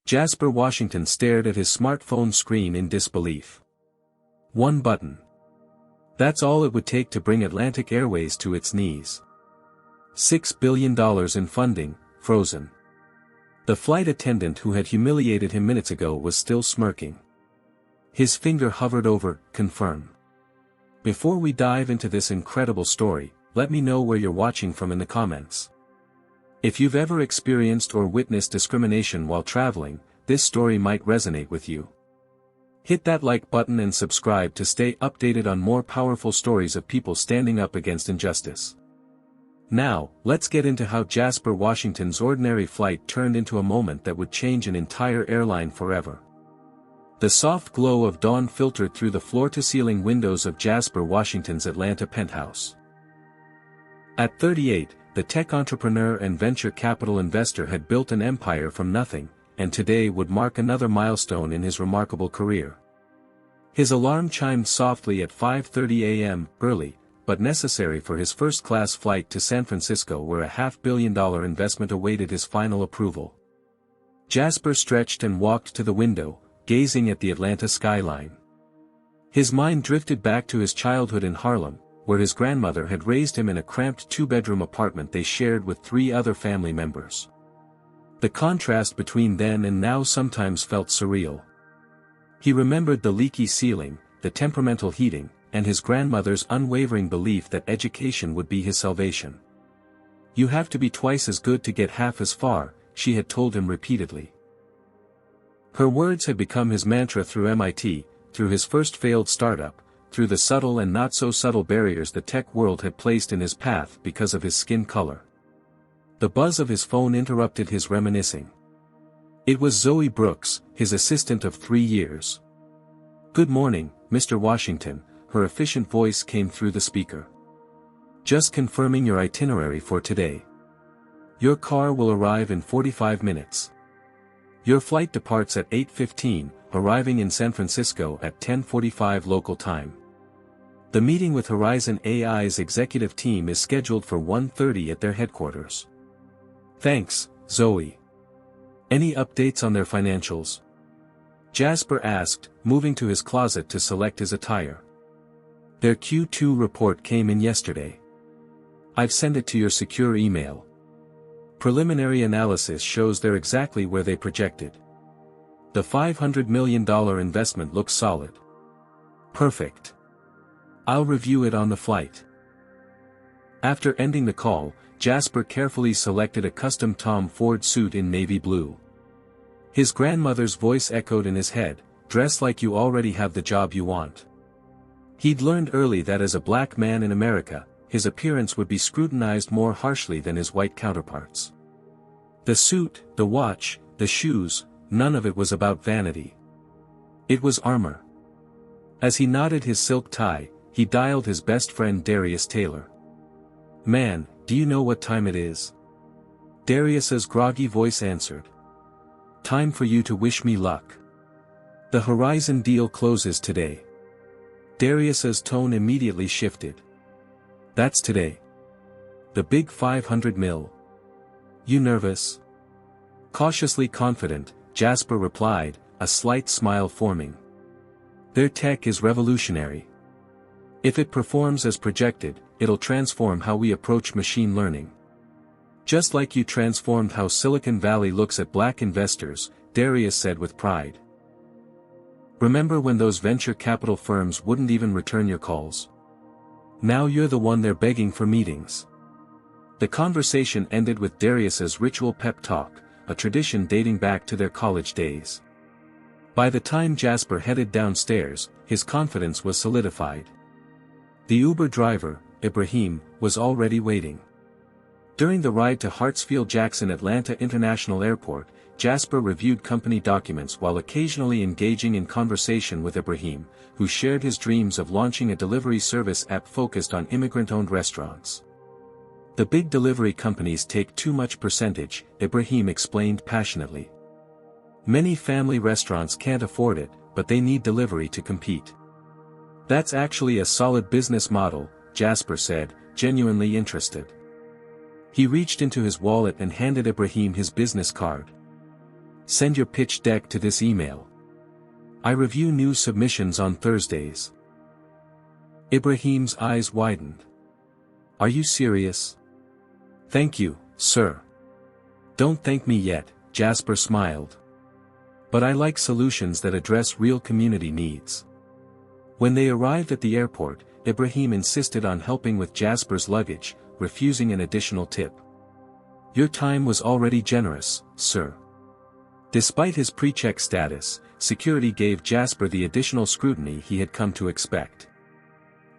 Jasper Washington stared at his smartphone screen in disbelief. One button. That's all it would take to bring Atlantic Airways to its knees. $6 billion in funding, frozen. The flight attendant who had humiliated him minutes ago was still smirking. His finger hovered over, confirm. Before we dive into this incredible story, let me know where you're watching from in the comments. If you've ever experienced or witnessed discrimination while traveling, this story might resonate with you. Hit that like button and subscribe to stay updated on more powerful stories of people standing up against injustice. Now, let's get into how Jasper Washington's ordinary flight turned into a moment that would change an entire airline forever. The soft glow of dawn filtered through the floor-to-ceiling windows of Jasper Washington's Atlanta penthouse. At 38, the tech entrepreneur and venture capital investor had built an empire from nothing, and today would mark another milestone in his remarkable career. His alarm chimed softly at 5:30 a.m., early, but necessary for his first-class flight to San Francisco, where a $500 million investment awaited his final approval. Jasper stretched and walked to the window, gazing at the Atlanta skyline. His mind drifted back to his childhood in Harlem, where his grandmother had raised him in a cramped two-bedroom apartment they shared with 3 other family members. The contrast between then and now sometimes felt surreal. He remembered the leaky ceiling, the temperamental heating, and his grandmother's unwavering belief that education would be his salvation. "You have to be twice as good to get half as far," she had told him repeatedly. Her words had become his mantra through MIT, through his first failed startup, through the subtle and not-so-subtle barriers the tech world had placed in his path because of his skin color. The buzz of his phone interrupted his reminiscing. It was Zoe Brooks, his assistant of 3 years. "Good morning, Mr. Washington," her efficient voice came through the speaker. "Just confirming your itinerary for today. Your car will arrive in 45 minutes. Your flight departs at 8:15, arriving in San Francisco at 10:45 local time. The meeting with Horizon AI's executive team is scheduled for 1:30 at their headquarters." "Thanks, Zoe. Any updates on their financials?" Jasper asked, moving to his closet to select his attire. "Their Q2 report came in yesterday. I've sent it to your secure email. Preliminary analysis shows they're exactly where they projected. The $500 million investment looks solid." "Perfect. I'll review it on the flight." After ending the call, Jasper carefully selected a custom Tom Ford suit in navy blue. His grandmother's voice echoed in his head, "Dress like you already have the job you want." He'd learned early that as a black man in America, his appearance would be scrutinized more harshly than his white counterparts. The suit, the watch, the shoes, none of it was about vanity. It was armor. As he knotted his silk tie, he dialed his best friend Darius Taylor. "Man, do you know what time it is?" Darius's groggy voice answered. "Time for you to wish me luck. The Horizon deal closes today." Darius's tone immediately shifted. "That's today. The big 500 mil. You nervous?" Cautiously confident, Jasper replied, a slight smile forming. "Their tech is revolutionary. If it performs as projected, it'll transform how we approach machine learning. Just like you transformed how Silicon Valley looks at black investors," Darius said with pride. "Remember when those venture capital firms wouldn't even return your calls? Now you're the one they're begging for meetings." The conversation ended with Darius's ritual pep talk, a tradition dating back to their college days. By the time Jasper headed downstairs, his confidence was solidified. The Uber driver, Ibrahim, was already waiting. During the ride to Hartsfield-Jackson Atlanta International Airport, Jasper reviewed company documents while occasionally engaging in conversation with Ibrahim, who shared his dreams of launching a delivery service app focused on immigrant-owned restaurants. "The big delivery companies take too much percentage," Ibrahim explained passionately. "Many family restaurants can't afford it, but they need delivery to compete." "That's actually a solid business model," Jasper said, genuinely interested. He reached into his wallet and handed Ibrahim his business card. Send your pitch deck to this email. I review new submissions on Thursdays. Ibrahim's eyes widened. Are you serious? Thank you, sir. Don't thank me yet, Jasper smiled. But I like solutions that address real community needs. When they arrived at the airport, Ibrahim insisted on helping with Jasper's luggage, refusing an additional tip. Your time was already generous, sir. Despite his pre-check status, security gave Jasper the additional scrutiny he had come to expect.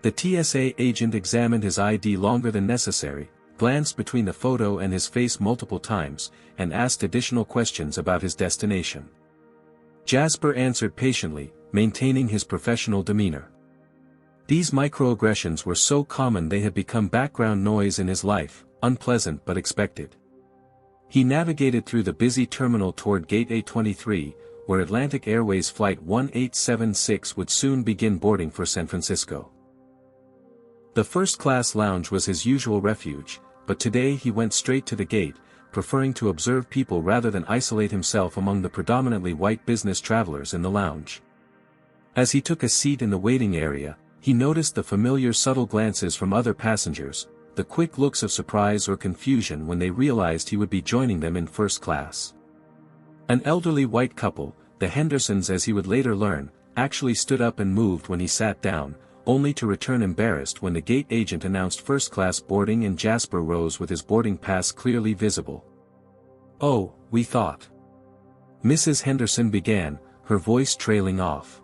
The TSA agent examined his ID longer than necessary, glanced between the photo and his face multiple times, and asked additional questions about his destination. Jasper answered patiently, maintaining his professional demeanor. These microaggressions were so common they had become background noise in his life, unpleasant but expected. He navigated through the busy terminal toward Gate A23, where Atlantic Airways Flight 1876 would soon begin boarding for San Francisco. The first-class lounge was his usual refuge, but today he went straight to the gate, preferring to observe people rather than isolate himself among the predominantly white business travelers in the lounge. As he took a seat in the waiting area, he noticed the familiar subtle glances from other passengers, the quick looks of surprise or confusion when they realized he would be joining them in first class. An elderly white couple, the Hendersons as he would later learn, actually stood up and moved when he sat down, only to return embarrassed when the gate agent announced first-class boarding and Jasper rose with his boarding pass clearly visible. "Oh, we thought." Mrs. Henderson began, her voice trailing off.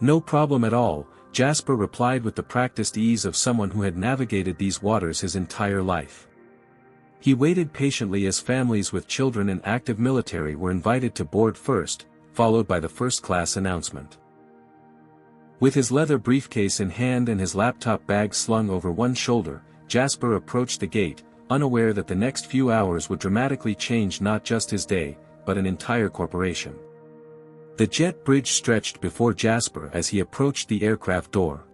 "No problem at all," Jasper replied with the practiced ease of someone who had navigated these waters his entire life. He waited patiently as families with children and active military were invited to board first, followed by the first-class announcement. With his leather briefcase in hand and his laptop bag slung over one shoulder, Jasper approached the gate, unaware that the next few hours would dramatically change not just his day, but an entire corporation. The jet bridge stretched before Jasper as he approached the aircraft door.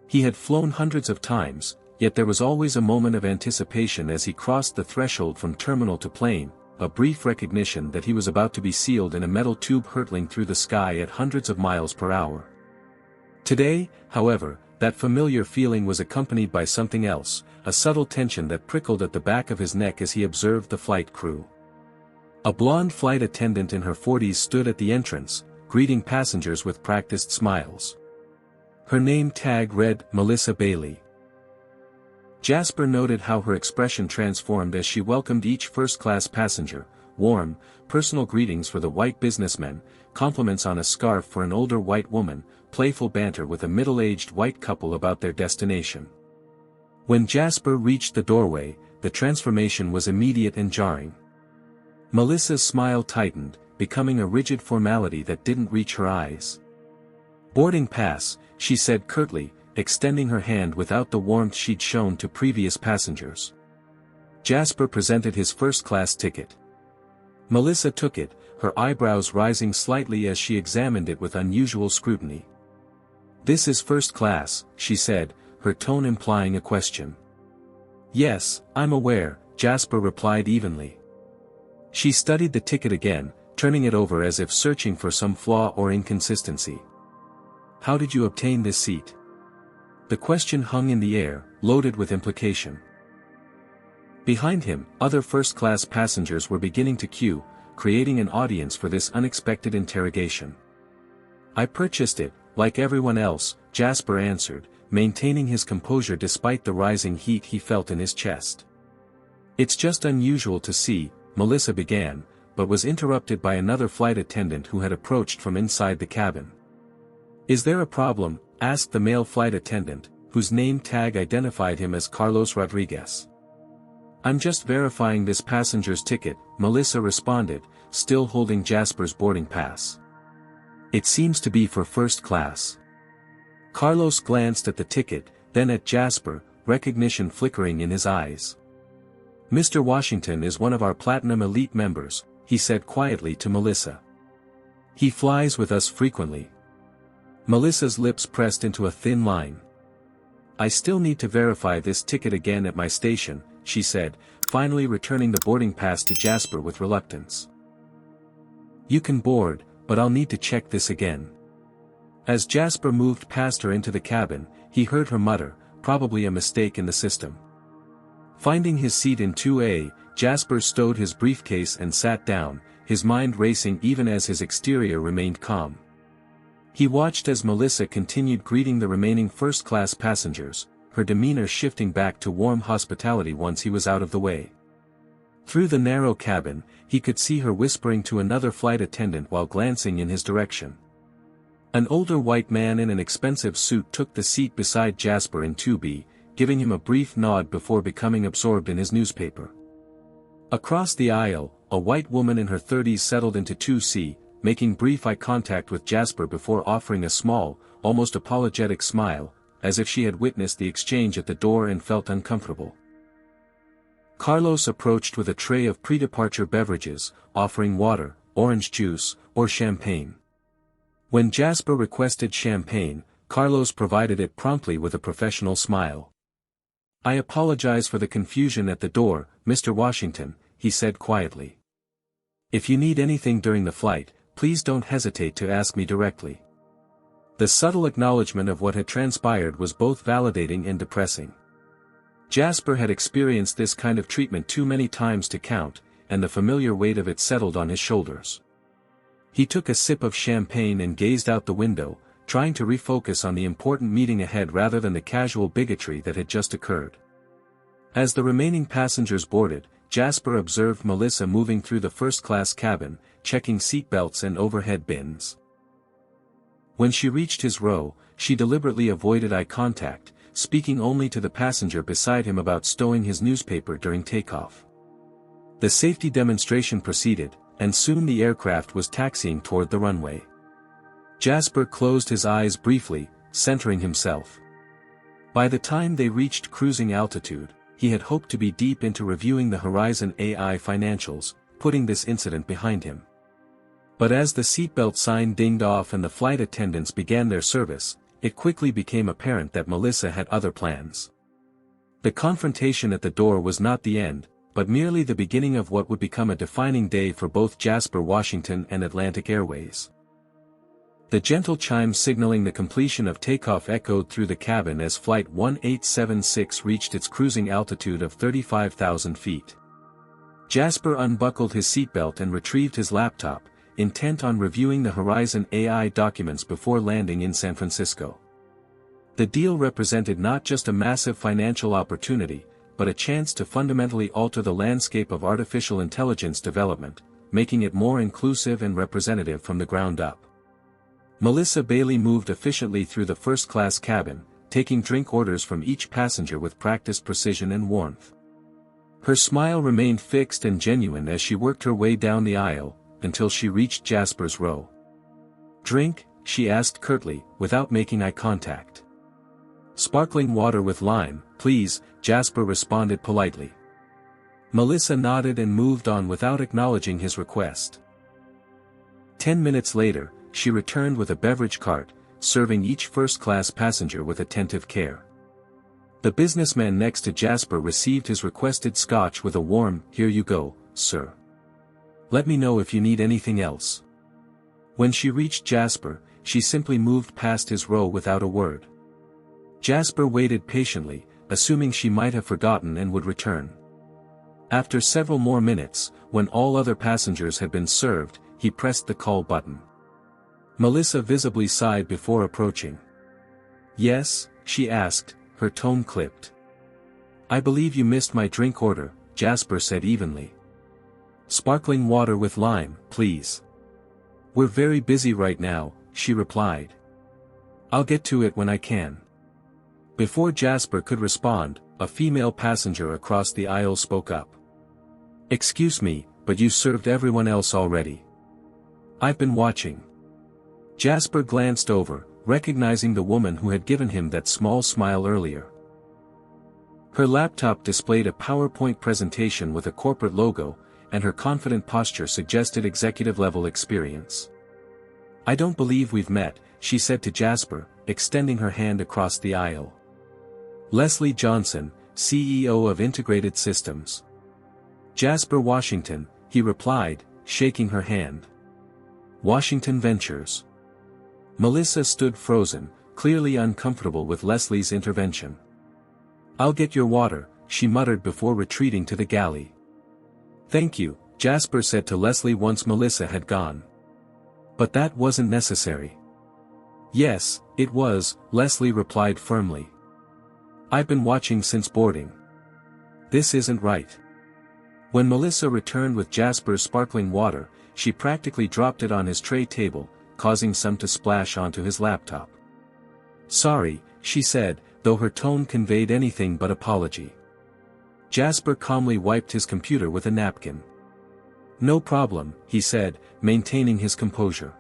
He had flown hundreds of times, yet there was always a moment of anticipation as he crossed the threshold from terminal to plane, a brief recognition that he was about to be sealed in a metal tube hurtling through the sky at hundreds of miles per hour. Today, however, that familiar feeling was accompanied by something else, a subtle tension that prickled at the back of his neck as he observed the flight crew. A blonde flight attendant in her 40s stood at the entrance, greeting passengers with practiced smiles. Her name tag read, Melissa Bailey. Jasper noted how her expression transformed as she welcomed each first-class passenger, warm, personal greetings for the white businessmen, compliments on a scarf for an older white woman, playful banter with a middle-aged white couple about their destination. When Jasper reached the doorway, the transformation was immediate and jarring. Melissa's smile tightened, becoming a rigid formality that didn't reach her eyes. "Boarding pass," she said curtly, extending her hand without the warmth she'd shown to previous passengers. Jasper presented his first-class ticket. Melissa took it, her eyebrows rising slightly as she examined it with unusual scrutiny. "This is first class," she said, her tone implying a question. "Yes, I'm aware," Jasper replied evenly. She studied the ticket again, turning it over as if searching for some flaw or inconsistency. "How did you obtain this seat?" The question hung in the air, loaded with implication. Behind him, other first-class passengers were beginning to queue, creating an audience for this unexpected interrogation. "I purchased it, like everyone else," Jasper answered, maintaining his composure despite the rising heat he felt in his chest. "It's just unusual to see," Melissa began, but was interrupted by another flight attendant who had approached from inside the cabin. "Is there a problem?" asked the male flight attendant, whose name tag identified him as Carlos Rodriguez. "I'm just verifying this passenger's ticket," Melissa responded, still holding Jasper's boarding pass. "It seems to be for first class." Carlos glanced at the ticket, then at Jasper, recognition flickering in his eyes. "Mr. Washington is one of our Platinum Elite members," he said quietly to Melissa. "He flies with us frequently." Melissa's lips pressed into a thin line. "I still need to verify this ticket again at my station," she said, finally returning the boarding pass to Jasper with reluctance. You can board, but I'll need to check this again. As Jasper moved past her into the cabin, he heard her mutter, probably a mistake in the system. Finding his seat in 2A, Jasper stowed his briefcase and sat down, his mind racing even as his exterior remained calm. He watched as Melissa continued greeting the remaining first-class passengers, her demeanor shifting back to warm hospitality once he was out of the way. Through the narrow cabin, he could see her whispering to another flight attendant while glancing in his direction. An older white man in an expensive suit took the seat beside Jasper in 2B, giving him a brief nod before becoming absorbed in his newspaper. Across the aisle, a white woman in her 30s settled into 2C, making brief eye contact with Jasper before offering a small, almost apologetic smile, as if she had witnessed the exchange at the door and felt uncomfortable. Carlos approached with a tray of pre-departure beverages, offering water, orange juice, or champagne. When Jasper requested champagne, Carlos provided it promptly with a professional smile. "I apologize for the confusion at the door, Mr. Washington," he said quietly. "If you need anything during the flight, please don't hesitate to ask me directly." The subtle acknowledgement of what had transpired was both validating and depressing. Jasper had experienced this kind of treatment too many times to count, and the familiar weight of it settled on his shoulders. He took a sip of champagne and gazed out the window, trying to refocus on the important meeting ahead rather than the casual bigotry that had just occurred. As the remaining passengers boarded, Jasper observed Melissa moving through the first-class cabin, checking seatbelts and overhead bins. When she reached his row, she deliberately avoided eye contact, speaking only to the passenger beside him about stowing his newspaper during takeoff. The safety demonstration proceeded, and soon the aircraft was taxiing toward the runway. Jasper closed his eyes briefly, centering himself. By the time they reached cruising altitude, he had hoped to be deep into reviewing the Horizon AI financials, putting this incident behind him. But as the seatbelt sign dinged off and the flight attendants began their service, it quickly became apparent that Melissa had other plans. The confrontation at the door was not the end, but merely the beginning of what would become a defining day for both Jasper Washington and Atlantic Airways. The gentle chime signaling the completion of takeoff echoed through the cabin as Flight 1876 reached its cruising altitude of 35,000 feet. Jasper unbuckled his seatbelt and retrieved his laptop, intent on reviewing the Horizon AI documents before landing in San Francisco. The deal represented not just a massive financial opportunity, but a chance to fundamentally alter the landscape of artificial intelligence development, making it more inclusive and representative from the ground up. Melissa Bailey moved efficiently through the first-class cabin, taking drink orders from each passenger with practiced precision and warmth. Her smile remained fixed and genuine as she worked her way down the aisle, until she reached Jasper's row. "Drink?" she asked curtly, without making eye contact. "Sparkling water with lime, please," Jasper responded politely. Melissa nodded and moved on without acknowledging his request. 10 minutes later, she returned with a beverage cart, serving each first-class passenger with attentive care. The businessman next to Jasper received his requested scotch with a warm, "Here you go, sir. Let me know if you need anything else." When she reached Jasper, she simply moved past his row without a word. Jasper waited patiently, assuming she might have forgotten and would return. After several more minutes, when all other passengers had been served, he pressed the call button. Melissa visibly sighed before approaching. "Yes?" she asked, her tone clipped. "I believe you missed my drink order," Jasper said evenly. "Sparkling water with lime, please." "We're very busy right now," she replied. "I'll get to it when I can." Before Jasper could respond, a female passenger across the aisle spoke up. "Excuse me, but you served everyone else already." "I've been watching." Jasper glanced over, recognizing the woman who had given him that small smile earlier. Her laptop displayed a PowerPoint presentation with a corporate logo, and her confident posture suggested executive-level experience. "I don't believe we've met," she said to Jasper, extending her hand across the aisle. "Leslie Johnson, CEO of Integrated Systems." "Jasper Washington," he replied, shaking her hand. Washington Ventures. Melissa stood frozen, clearly uncomfortable with Leslie's intervention. "I'll get your water," she muttered before retreating to the galley. "Thank you," Jasper said to Leslie once Melissa had gone. "But that wasn't necessary." "Yes, it was," Leslie replied firmly. "I've been watching since boarding. This isn't right." When Melissa returned with Jasper's sparkling water, she practically dropped it on his tray table, causing some to splash onto his laptop. "Sorry," she said, though her tone conveyed anything but apology. Jasper calmly wiped his computer with a napkin. "No problem," he said, maintaining his composure.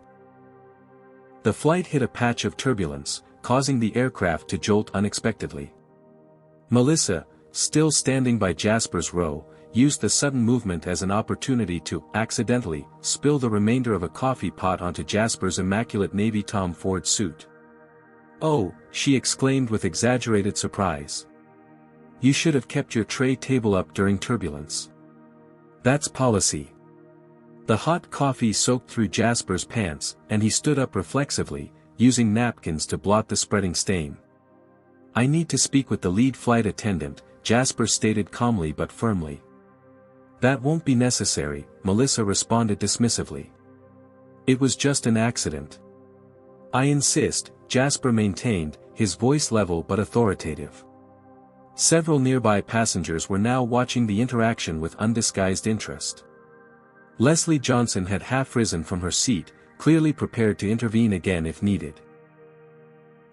The flight hit a patch of turbulence, causing the aircraft to jolt unexpectedly. Melissa, still standing by Jasper's row, used the sudden movement as an opportunity to, accidentally, spill the remainder of a coffee pot onto Jasper's immaculate navy Tom Ford suit. "Oh," she exclaimed with exaggerated surprise. "You should have kept your tray table up during turbulence. That's policy." The hot coffee soaked through Jasper's pants, and he stood up reflexively, using napkins to blot the spreading stain. "I need to speak with the lead flight attendant," Jasper stated calmly but firmly. "That won't be necessary," Melissa responded dismissively. "It was just an accident." "I insist," Jasper maintained, his voice level but authoritative. Several nearby passengers were now watching the interaction with undisguised interest. Leslie Johnson had half risen from her seat, clearly prepared to intervene again if needed.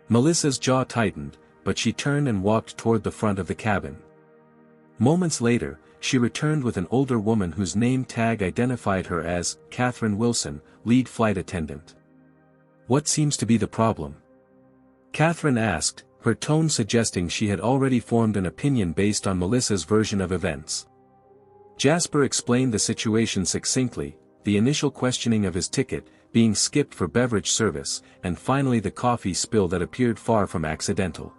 Melissa's jaw tightened, but she turned and walked toward the front of the cabin. Moments later, she returned with an older woman whose name tag identified her as Katherine Wilson, lead flight attendant. "What seems to be the problem?" Katherine asked, her tone suggesting she had already formed an opinion based on Melissa's version of events. Jasper explained the situation succinctly, the initial questioning of his ticket, being skipped for beverage service, and finally the coffee spill that appeared far from accidental.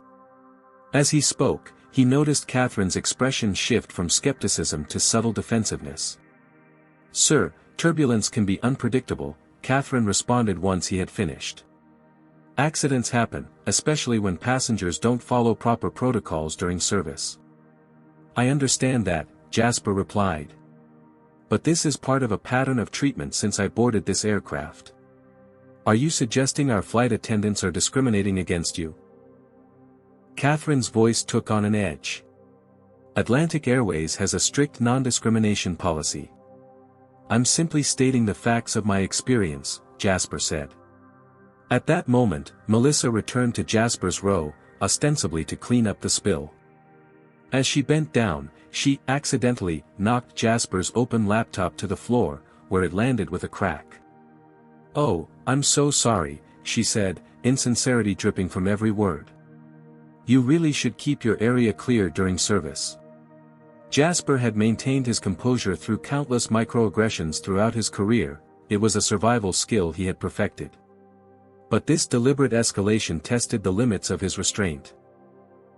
As he spoke, he noticed Katherine's expression shift from skepticism to subtle defensiveness. "Sir, turbulence can be unpredictable," Katherine responded once he had finished. "Accidents happen, especially when passengers don't follow proper protocols during service." "I understand that," Jasper replied. "But this is part of a pattern of treatment since I boarded this aircraft. Are you suggesting our flight attendants are discriminating against you?" Katherine's voice took on an edge. "Atlantic Airways has a strict non-discrimination policy. I'm simply stating the facts of my experience," Jasper said. At that moment, Melissa returned to Jasper's row, ostensibly to clean up the spill. As she bent down, she accidentally knocked Jasper's open laptop to the floor, where it landed with a crack. "Oh, I'm so sorry," she said, insincerity dripping from every word. "You really should keep your area clear during service." Jasper had maintained his composure through countless microaggressions throughout his career, it was a survival skill he had perfected. But this deliberate escalation tested the limits of his restraint.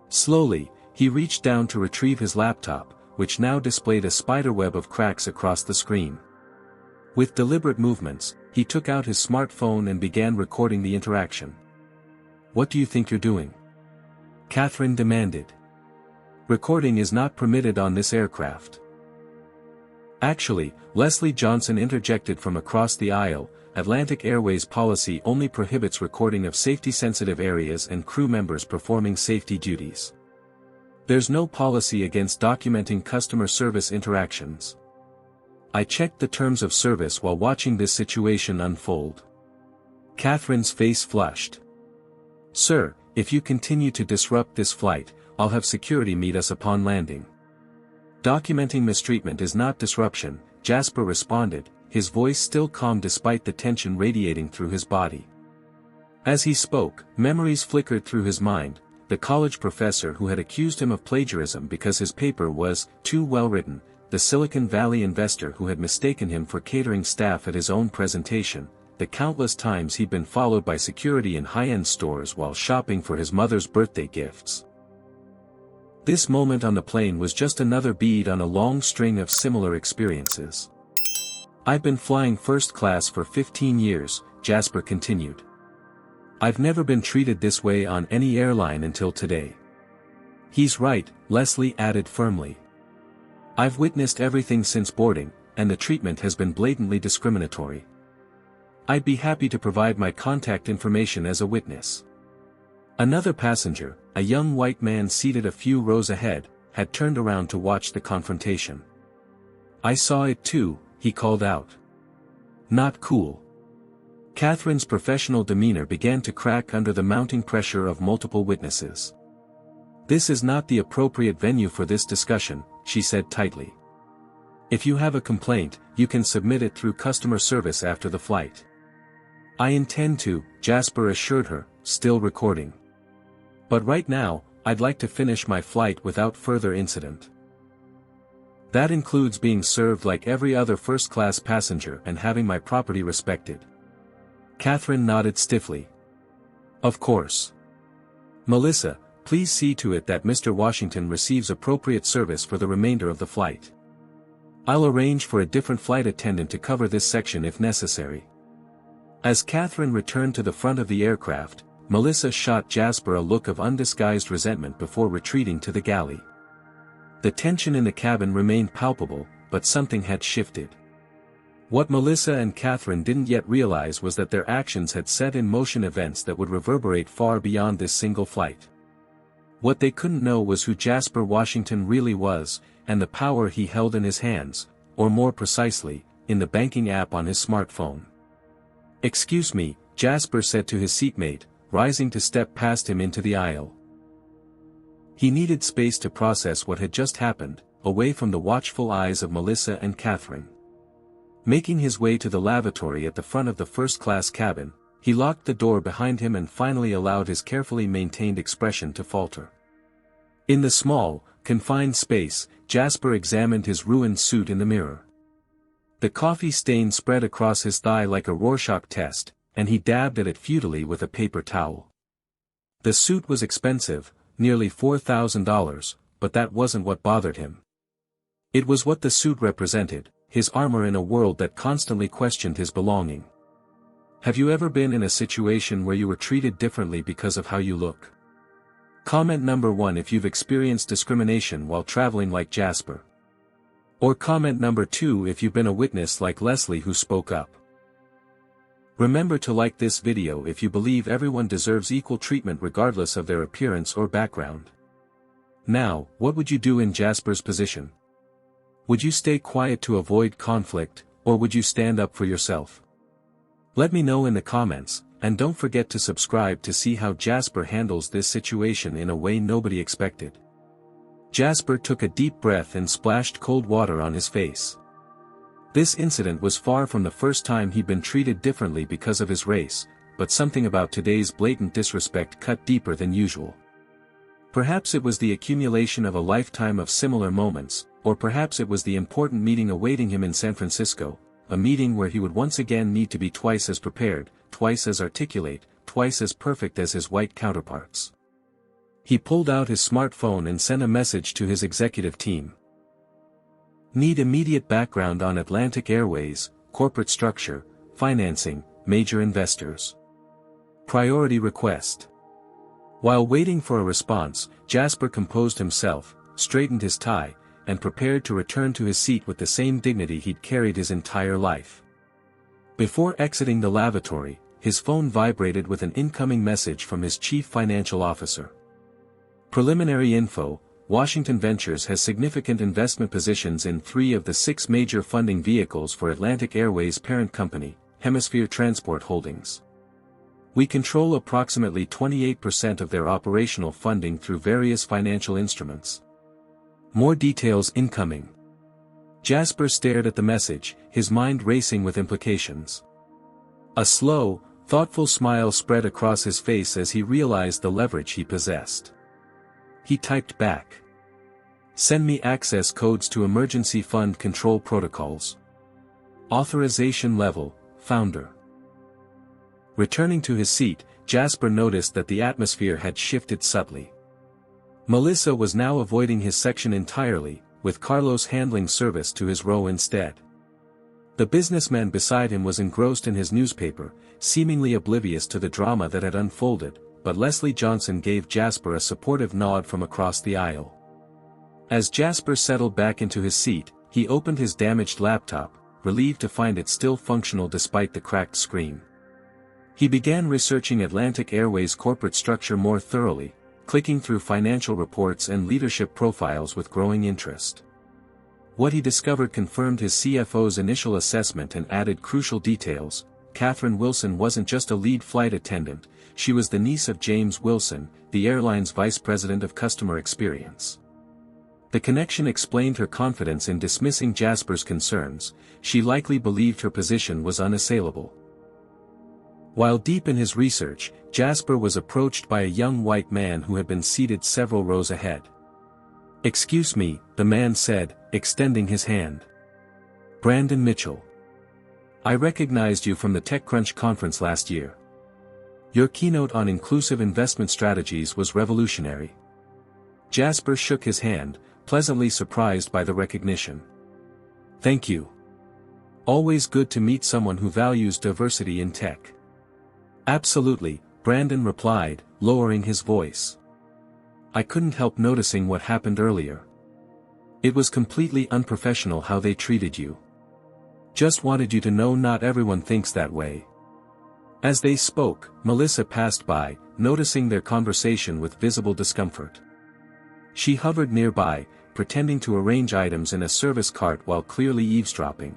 Slowly, he reached down to retrieve his laptop, which now displayed a spiderweb of cracks across the screen. With deliberate movements, he took out his smartphone and began recording the interaction. "What do you think you're doing?" Katherine demanded. "Recording is not permitted on this aircraft." "Actually," Leslie Johnson interjected from across the aisle, "Atlantic Airways policy only prohibits recording of safety-sensitive areas and crew members performing safety duties. There's no policy against documenting customer service interactions." "I checked the terms of service while watching this situation unfold." Katherine's face flushed. "Sir, if you continue to disrupt this flight, I'll have security meet us upon landing." "Documenting mistreatment is not disruption," Jasper responded, his voice still calm despite the tension radiating through his body. As he spoke, memories flickered through his mind, the college professor who had accused him of plagiarism because his paper was too well written, the Silicon Valley investor who had mistaken him for catering staff at his own presentation, the countless times he'd been followed by security in high-end stores while shopping for his mother's birthday gifts. This moment on the plane was just another bead on a long string of similar experiences. I've been flying first class for 15 years, Jasper continued. I've never been treated this way on any airline until today. He's right, Leslie added firmly. I've witnessed everything since boarding, and the treatment has been blatantly discriminatory. I'd be happy to provide my contact information as a witness. Another passenger, a young white man seated a few rows ahead, had turned around to watch the confrontation. I saw it too, he called out. Not cool. Katherine's professional demeanor began to crack under the mounting pressure of multiple witnesses. This is not the appropriate venue for this discussion, she said tightly. If you have a complaint, you can submit it through customer service after the flight. I intend to, Jasper assured her, still recording. But right now, I'd like to finish my flight without further incident. That includes being served like every other first-class passenger and having my property respected. Katherine nodded stiffly. Of course. Melissa, please see to it that Mr. Washington receives appropriate service for the remainder of the flight. I'll arrange for a different flight attendant to cover this section if necessary. As Katherine returned to the front of the aircraft, Melissa shot Jasper a look of undisguised resentment before retreating to the galley. The tension in the cabin remained palpable, but something had shifted. What Melissa and Katherine didn't yet realize was that their actions had set in motion events that would reverberate far beyond this single flight. What they couldn't know was who Jasper Washington really was, and the power he held in his hands, or more precisely, in the banking app on his smartphone. Excuse me, Jasper said to his seatmate, rising to step past him into the aisle. He needed space to process what had just happened, away from the watchful eyes of Melissa and Katherine. Making his way to the lavatory at the front of the first-class cabin, he locked the door behind him and finally allowed his carefully maintained expression to falter. In the small, confined space, Jasper examined his ruined suit in the mirror. The coffee stain spread across his thigh like a Rorschach test, and he dabbed at it futilely with a paper towel. The suit was expensive, nearly $4,000, but that wasn't what bothered him. It was what the suit represented, his armor in a world that constantly questioned his belonging. Have you ever been in a situation where you were treated differently because of how you look? Comment number 1 if you've experienced discrimination while traveling like Jasper. Or comment number 2 if you've been a witness like Leslie who spoke up. Remember to like this video if you believe everyone deserves equal treatment regardless of their appearance or background. Now, what would you do in Jasper's position? Would you stay quiet to avoid conflict, or would you stand up for yourself? Let me know in the comments, and don't forget to subscribe to see how Jasper handles this situation in a way nobody expected. Jasper took a deep breath and splashed cold water on his face. This incident was far from the first time he'd been treated differently because of his race, but something about today's blatant disrespect cut deeper than usual. Perhaps it was the accumulation of a lifetime of similar moments, or perhaps it was the important meeting awaiting him in San Francisco, a meeting where he would once again need to be twice as prepared, twice as articulate, twice as perfect as his white counterparts. He pulled out his smartphone and sent a message to his executive team. Need immediate background on Atlantic Airways, corporate structure, financing, major investors. Priority request. While waiting for a response, Jasper composed himself, straightened his tie, and prepared to return to his seat with the same dignity he'd carried his entire life. Before exiting the lavatory, his phone vibrated with an incoming message from his chief financial officer. Preliminary info: Washington Ventures has significant investment positions in 3 of the 6 major funding vehicles for Atlantic Airways' parent company, Hemisphere Transport Holdings. We control approximately 28% of their operational funding through various financial instruments. More details incoming. Jasper stared at the message, his mind racing with implications. A slow, thoughtful smile spread across his face as he realized the leverage he possessed. He typed back. Send me access codes to emergency fund control protocols. Authorization level, founder. Returning to his seat, Jasper noticed that the atmosphere had shifted subtly. Melissa was now avoiding his section entirely, with Carlos handling service to his row instead. The businessman beside him was engrossed in his newspaper, seemingly oblivious to the drama that had unfolded, but Leslie Johnson gave Jasper a supportive nod from across the aisle. As Jasper settled back into his seat, he opened his damaged laptop, relieved to find it still functional despite the cracked screen. He began researching Atlantic Airways' corporate structure more thoroughly, clicking through financial reports and leadership profiles with growing interest. What he discovered confirmed his CFO's initial assessment and added crucial details. Katherine Wilson wasn't just a lead flight attendant, she was the niece of James Wilson, the airline's vice president of customer experience. The connection explained her confidence in dismissing Jasper's concerns. She likely believed her position was unassailable. While deep in his research, Jasper was approached by a young white man who had been seated several rows ahead. "Excuse me," the man said, extending his hand. "Brandon Mitchell. I recognized you from the TechCrunch conference last year. Your keynote on inclusive investment strategies was revolutionary." Jasper shook his hand, pleasantly surprised by the recognition. "Thank you. Always good to meet someone who values diversity in tech." "Absolutely," Brandon replied, lowering his voice. "I couldn't help noticing what happened earlier. It was completely unprofessional how they treated you. Just wanted you to know not everyone thinks that way." As they spoke, Melissa passed by, noticing their conversation with visible discomfort. She hovered nearby, pretending to arrange items in a service cart while clearly eavesdropping.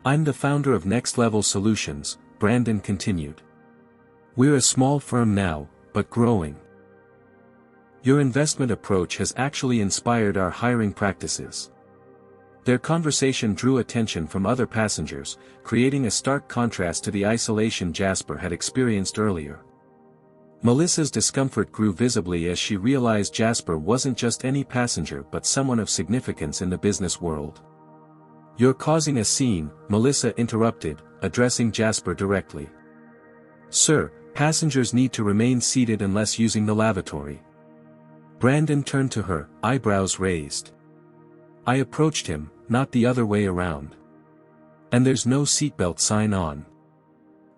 "I'm the founder of Next Level Solutions," Brandon continued. "We're a small firm now, but growing. Your investment approach has actually inspired our hiring practices." Their conversation drew attention from other passengers, creating a stark contrast to the isolation Jasper had experienced earlier. Melissa's discomfort grew visibly as she realized Jasper wasn't just any passenger but someone of significance in the business world. "You're causing a scene," Melissa interrupted, addressing Jasper directly. "Sir, passengers need to remain seated unless using the lavatory." Brandon turned to her, eyebrows raised. "I approached him, not the other way around. And there's no seatbelt sign on."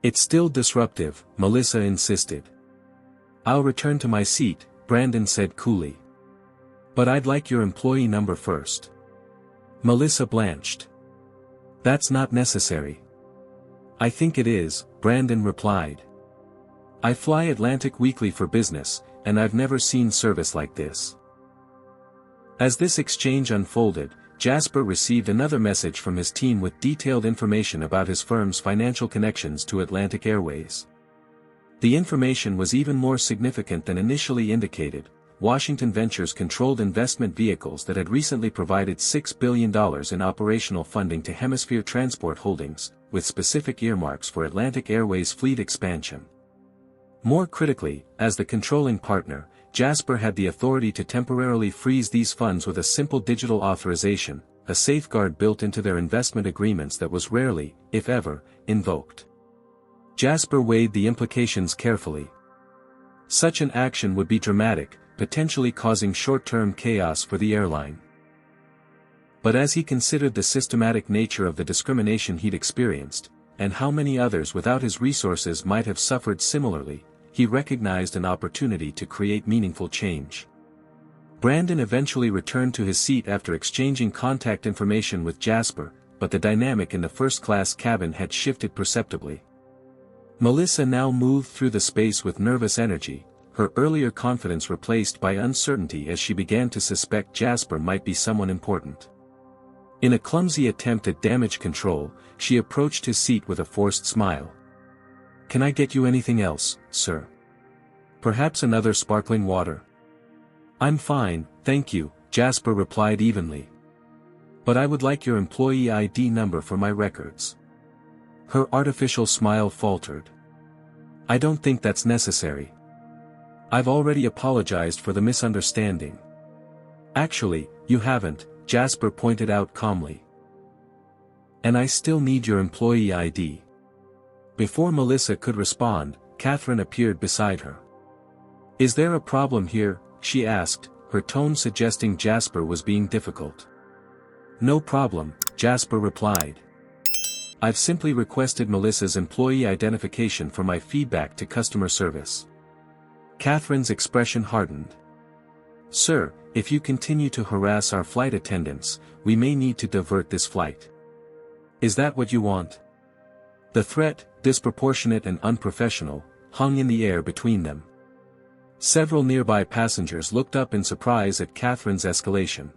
"It's still disruptive," Melissa insisted. "I'll return to my seat," Brandon said coolly. "But I'd like your employee number first." Melissa blanched. "That's not necessary." "I think it is," Brandon replied. "I fly Atlantic weekly for business, and I've never seen service like this." As this exchange unfolded, Jasper received another message from his team with detailed information about his firm's financial connections to Atlantic Airways. The information was even more significant than initially indicated. Washington Ventures controlled investment vehicles that had recently provided $6 billion in operational funding to Hemisphere Transport Holdings, with specific earmarks for Atlantic Airways fleet expansion. More critically, as the controlling partner, Jasper had the authority to temporarily freeze these funds with a simple digital authorization, a safeguard built into their investment agreements that was rarely, if ever, invoked. Jasper weighed the implications carefully. Such an action would be dramatic, potentially causing short-term chaos for the airline. But as he considered the systematic nature of the discrimination he'd experienced, and how many others without his resources might have suffered similarly, he recognized an opportunity to create meaningful change. Brandon eventually returned to his seat after exchanging contact information with Jasper, but the dynamic in the first-class cabin had shifted perceptibly. Melissa now moved through the space with nervous energy, her earlier confidence replaced by uncertainty as she began to suspect Jasper might be someone important. In a clumsy attempt at damage control, she approached his seat with a forced smile. "Can I get you anything else, sir? Perhaps another sparkling water?" "I'm fine, thank you," Jasper replied evenly. "But I would like your employee ID number for my records." Her artificial smile faltered. "I don't think that's necessary. I've already apologized for the misunderstanding." "Actually, you haven't," Jasper pointed out calmly. "And I still need your employee ID." Before Melissa could respond, Katherine appeared beside her. "Is there a problem here?" she asked, her tone suggesting Jasper was being difficult. "No problem," Jasper replied. I've simply requested Melissa's employee identification for my feedback to customer service. Katherine's expression hardened. Sir, if you continue to harass our flight attendants, we may need to divert this flight. Is that what you want? The threat, disproportionate and unprofessional, hung in the air between them. Several nearby passengers looked up in surprise at Katherine's escalation.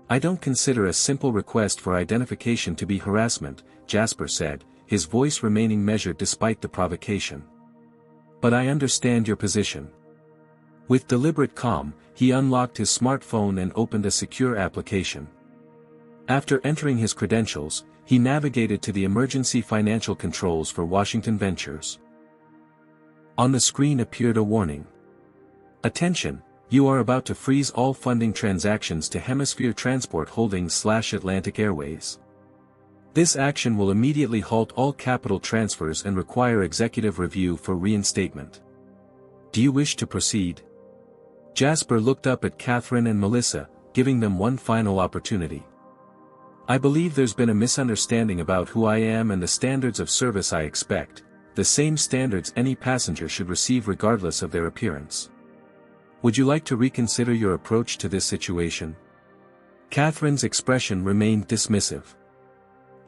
I don't consider a simple request for identification to be harassment, Jasper said, his voice remaining measured despite the provocation. But I understand your position. With deliberate calm, he unlocked his smartphone and opened a secure application. After entering his credentials, he navigated to the emergency financial controls for Washington Ventures. On the screen appeared a warning. Attention, you are about to freeze all funding transactions to Hemisphere Transport Holdings / Atlantic Airways. This action will immediately halt all capital transfers and require executive review for reinstatement. Do you wish to proceed? Jasper looked up at Katherine and Melissa, giving them one final opportunity. I believe there's been a misunderstanding about who I am and the standards of service I expect, the same standards any passenger should receive regardless of their appearance. Would you like to reconsider your approach to this situation? Katherine's expression remained dismissive.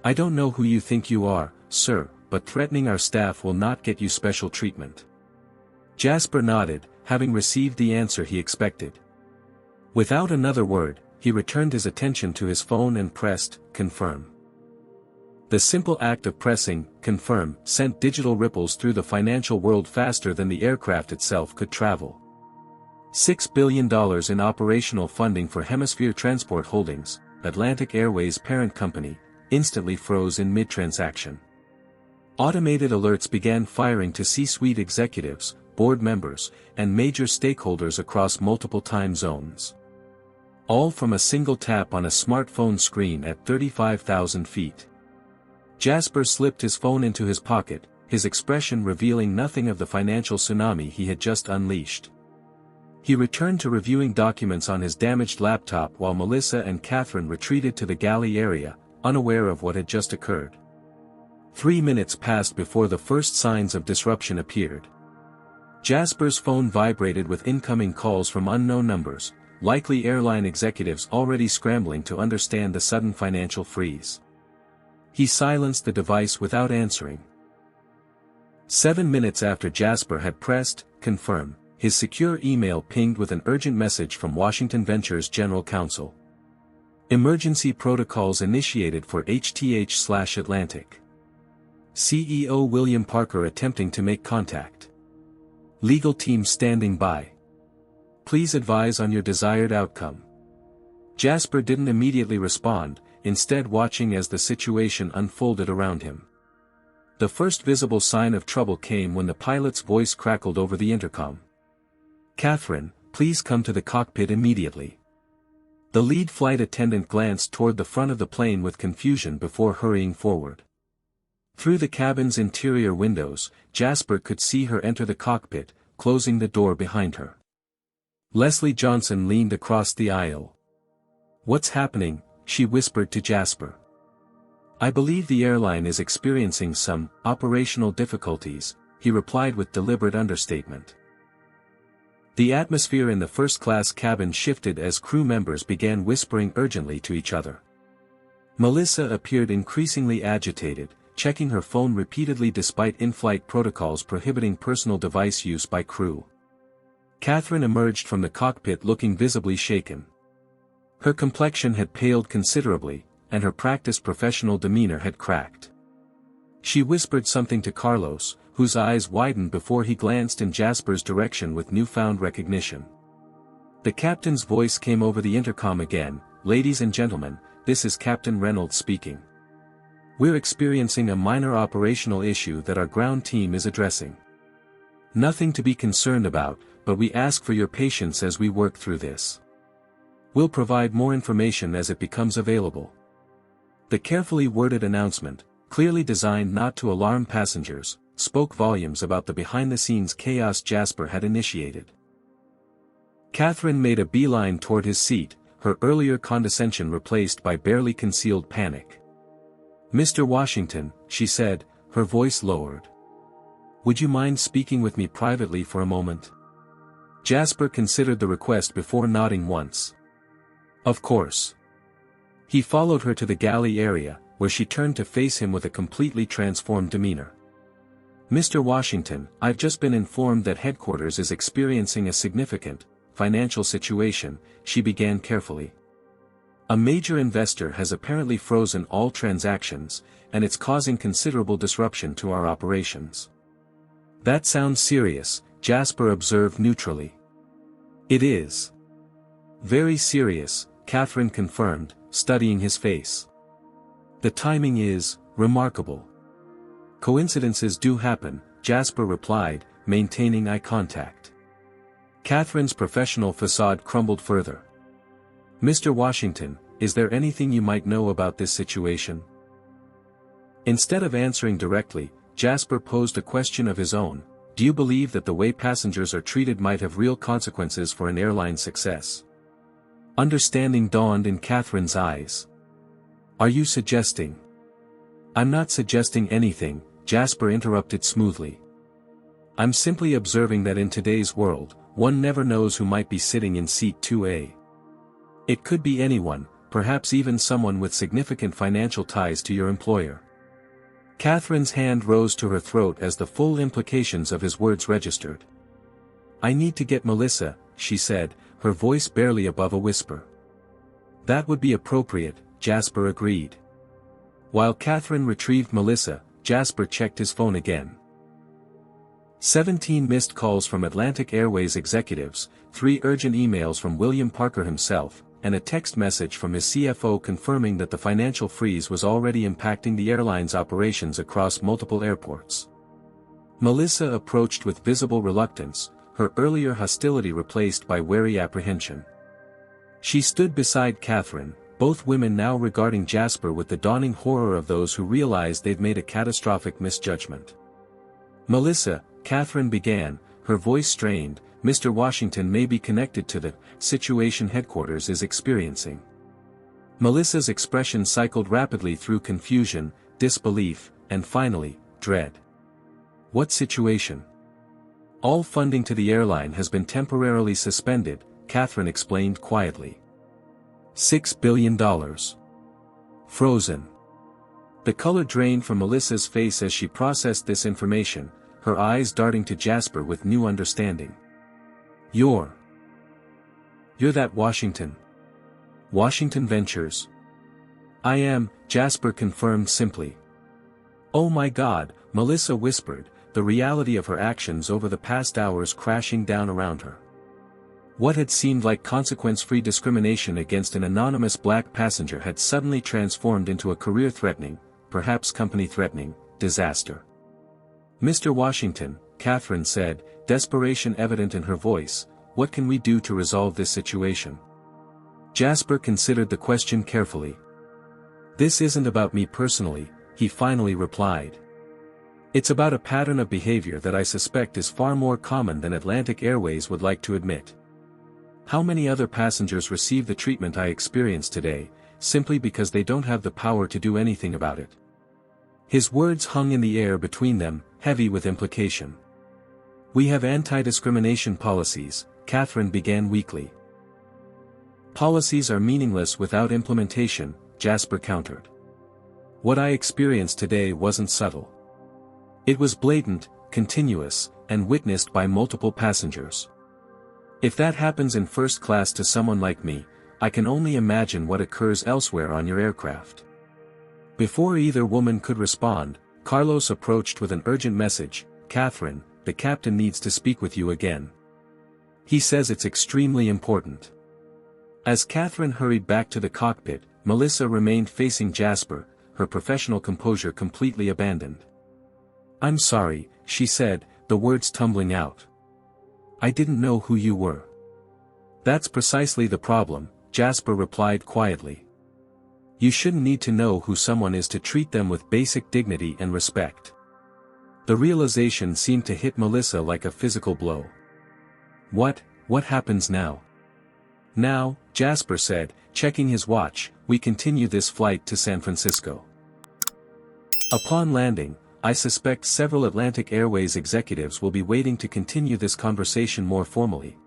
I don't know who you think you are, sir, but threatening our staff will not get you special treatment. Jasper nodded, having received the answer he expected. Without another word, he returned his attention to his phone and pressed, confirm. The simple act of pressing, confirm, sent digital ripples through the financial world faster than the aircraft itself could travel. $6 billion in operational funding for Hemisphere Transport Holdings, Atlantic Airways parent company, instantly froze in mid-transaction. Automated alerts began firing to C-suite executives, board members, and major stakeholders across multiple time zones. All from a single tap on a smartphone screen at 35,000 feet. Jasper slipped his phone into his pocket, his expression revealing nothing of the financial tsunami he had just unleashed. He returned to reviewing documents on his damaged laptop while Melissa and Katherine retreated to the galley area, unaware of what had just occurred. 3 minutes passed before the first signs of disruption appeared. Jasper's phone vibrated with incoming calls from unknown numbers, likely airline executives already scrambling to understand the sudden financial freeze. He silenced the device without answering. 7 minutes after Jasper had pressed, confirm, his secure email pinged with an urgent message from Washington Ventures General Counsel. Emergency protocols initiated for HTH/Atlantic. CEO William Parker attempting to make contact. Legal team standing by. Please advise on your desired outcome. Jasper didn't immediately respond, instead watching as the situation unfolded around him. The first visible sign of trouble came when the pilot's voice crackled over the intercom. Katherine, please come to the cockpit immediately. The lead flight attendant glanced toward the front of the plane with confusion before hurrying forward. Through the cabin's interior windows, Jasper could see her enter the cockpit, closing the door behind her. Leslie Johnson leaned across the aisle. What's happening? She whispered to Jasper. I believe the airline is experiencing some operational difficulties, he replied with deliberate understatement. The atmosphere in the first-class cabin shifted as crew members began whispering urgently to each other. Melissa appeared increasingly agitated, checking her phone repeatedly despite in-flight protocols prohibiting personal device use by crew. Katherine emerged from the cockpit looking visibly shaken. Her complexion had paled considerably, and her practiced professional demeanor had cracked. She whispered something to Carlos, whose eyes widened before he glanced in Jasper's direction with newfound recognition. The captain's voice came over the intercom again, "Ladies and gentlemen, this is Captain Reynolds speaking. We're experiencing a minor operational issue that our ground team is addressing. Nothing to be concerned about, but we ask for your patience as we work through this. We'll provide more information as it becomes available." The carefully worded announcement, clearly designed not to alarm passengers, spoke volumes about the behind-the-scenes chaos Jasper had initiated. Katherine made a beeline toward his seat, her earlier condescension replaced by barely concealed panic. Mr. Washington, she said, her voice lowered. Would you mind speaking with me privately for a moment? Jasper considered the request before nodding once. Of course. He followed her to the galley area, where she turned to face him with a completely transformed demeanor. Mr. Washington, I've just been informed that headquarters is experiencing a significant financial situation, she began carefully. A major investor has apparently frozen all transactions, and it's causing considerable disruption to our operations. That sounds serious, Jasper observed neutrally. It is. Very serious, Katherine confirmed, studying his face. The timing is remarkable. Coincidences do happen, Jasper replied, maintaining eye contact. Katherine's professional facade crumbled further. Mr. Washington, is there anything you might know about this situation? Instead of answering directly, Jasper posed a question of his own. Do you believe that the way passengers are treated might have real consequences for an airline's success? Understanding dawned in Katherine's eyes. Are you suggesting? I'm not suggesting anything, Jasper interrupted smoothly. I'm simply observing that in today's world, one never knows who might be sitting in seat 2A. It could be anyone, perhaps even someone with significant financial ties to your employer. Katherine's hand rose to her throat as the full implications of his words registered. I need to get Melissa, she said, her voice barely above a whisper. That would be appropriate, Jasper agreed. While Katherine retrieved Melissa, Jasper checked his phone again. 17 missed calls from Atlantic Airways executives, 3 urgent emails from William Parker himself, and a text message from his CFO confirming that the financial freeze was already impacting the airline's operations across multiple airports. Melissa approached with visible reluctance, her earlier hostility replaced by wary apprehension. She stood beside Katherine, both women now regarding Jasper with the dawning horror of those who realize they've made a catastrophic misjudgment. Melissa, Katherine began, her voice strained, Mr. Washington may be connected to the situation headquarters is experiencing. Melissa's expression cycled rapidly through confusion, disbelief, and finally, dread. What situation? All funding to the airline has been temporarily suspended, Katherine explained quietly. $6 billion. Frozen. The color drained from Melissa's face as she processed this information, her eyes darting to Jasper with new understanding. You're that Washington. Washington Ventures. I am, Jasper confirmed simply. Oh my God, Melissa whispered, the reality of her actions over the past hours crashing down around her. What had seemed like consequence-free discrimination against an anonymous black passenger had suddenly transformed into a career-threatening, perhaps company-threatening, disaster. Mr. Washington, Katherine said, desperation evident in her voice, what can we do to resolve this situation? Jasper considered the question carefully. This isn't about me personally, he finally replied. It's about a pattern of behavior that I suspect is far more common than Atlantic Airways would like to admit. How many other passengers receive the treatment I experienced today, simply because they don't have the power to do anything about it? His words hung in the air between them, heavy with implication. We have anti-discrimination policies, Katherine began weakly. Policies are meaningless without implementation, Jasper countered. What I experienced today wasn't subtle. It was blatant, continuous, and witnessed by multiple passengers. If that happens in first class to someone like me, I can only imagine what occurs elsewhere on your aircraft. Before either woman could respond, Carlos approached with an urgent message. Katherine, the captain needs to speak with you again. He says it's extremely important. As Katherine hurried back to the cockpit, Melissa remained facing Jasper, her professional composure completely abandoned. I'm sorry, she said, the words tumbling out. I didn't know who you were. That's precisely the problem, Jasper replied quietly. You shouldn't need to know who someone is to treat them with basic dignity and respect. The realization seemed to hit Melissa like a physical blow. What happens now? Now, Jasper said, checking his watch, we continue this flight to San Francisco. Upon landing, I suspect several Atlantic Airways executives will be waiting to continue this conversation more formally.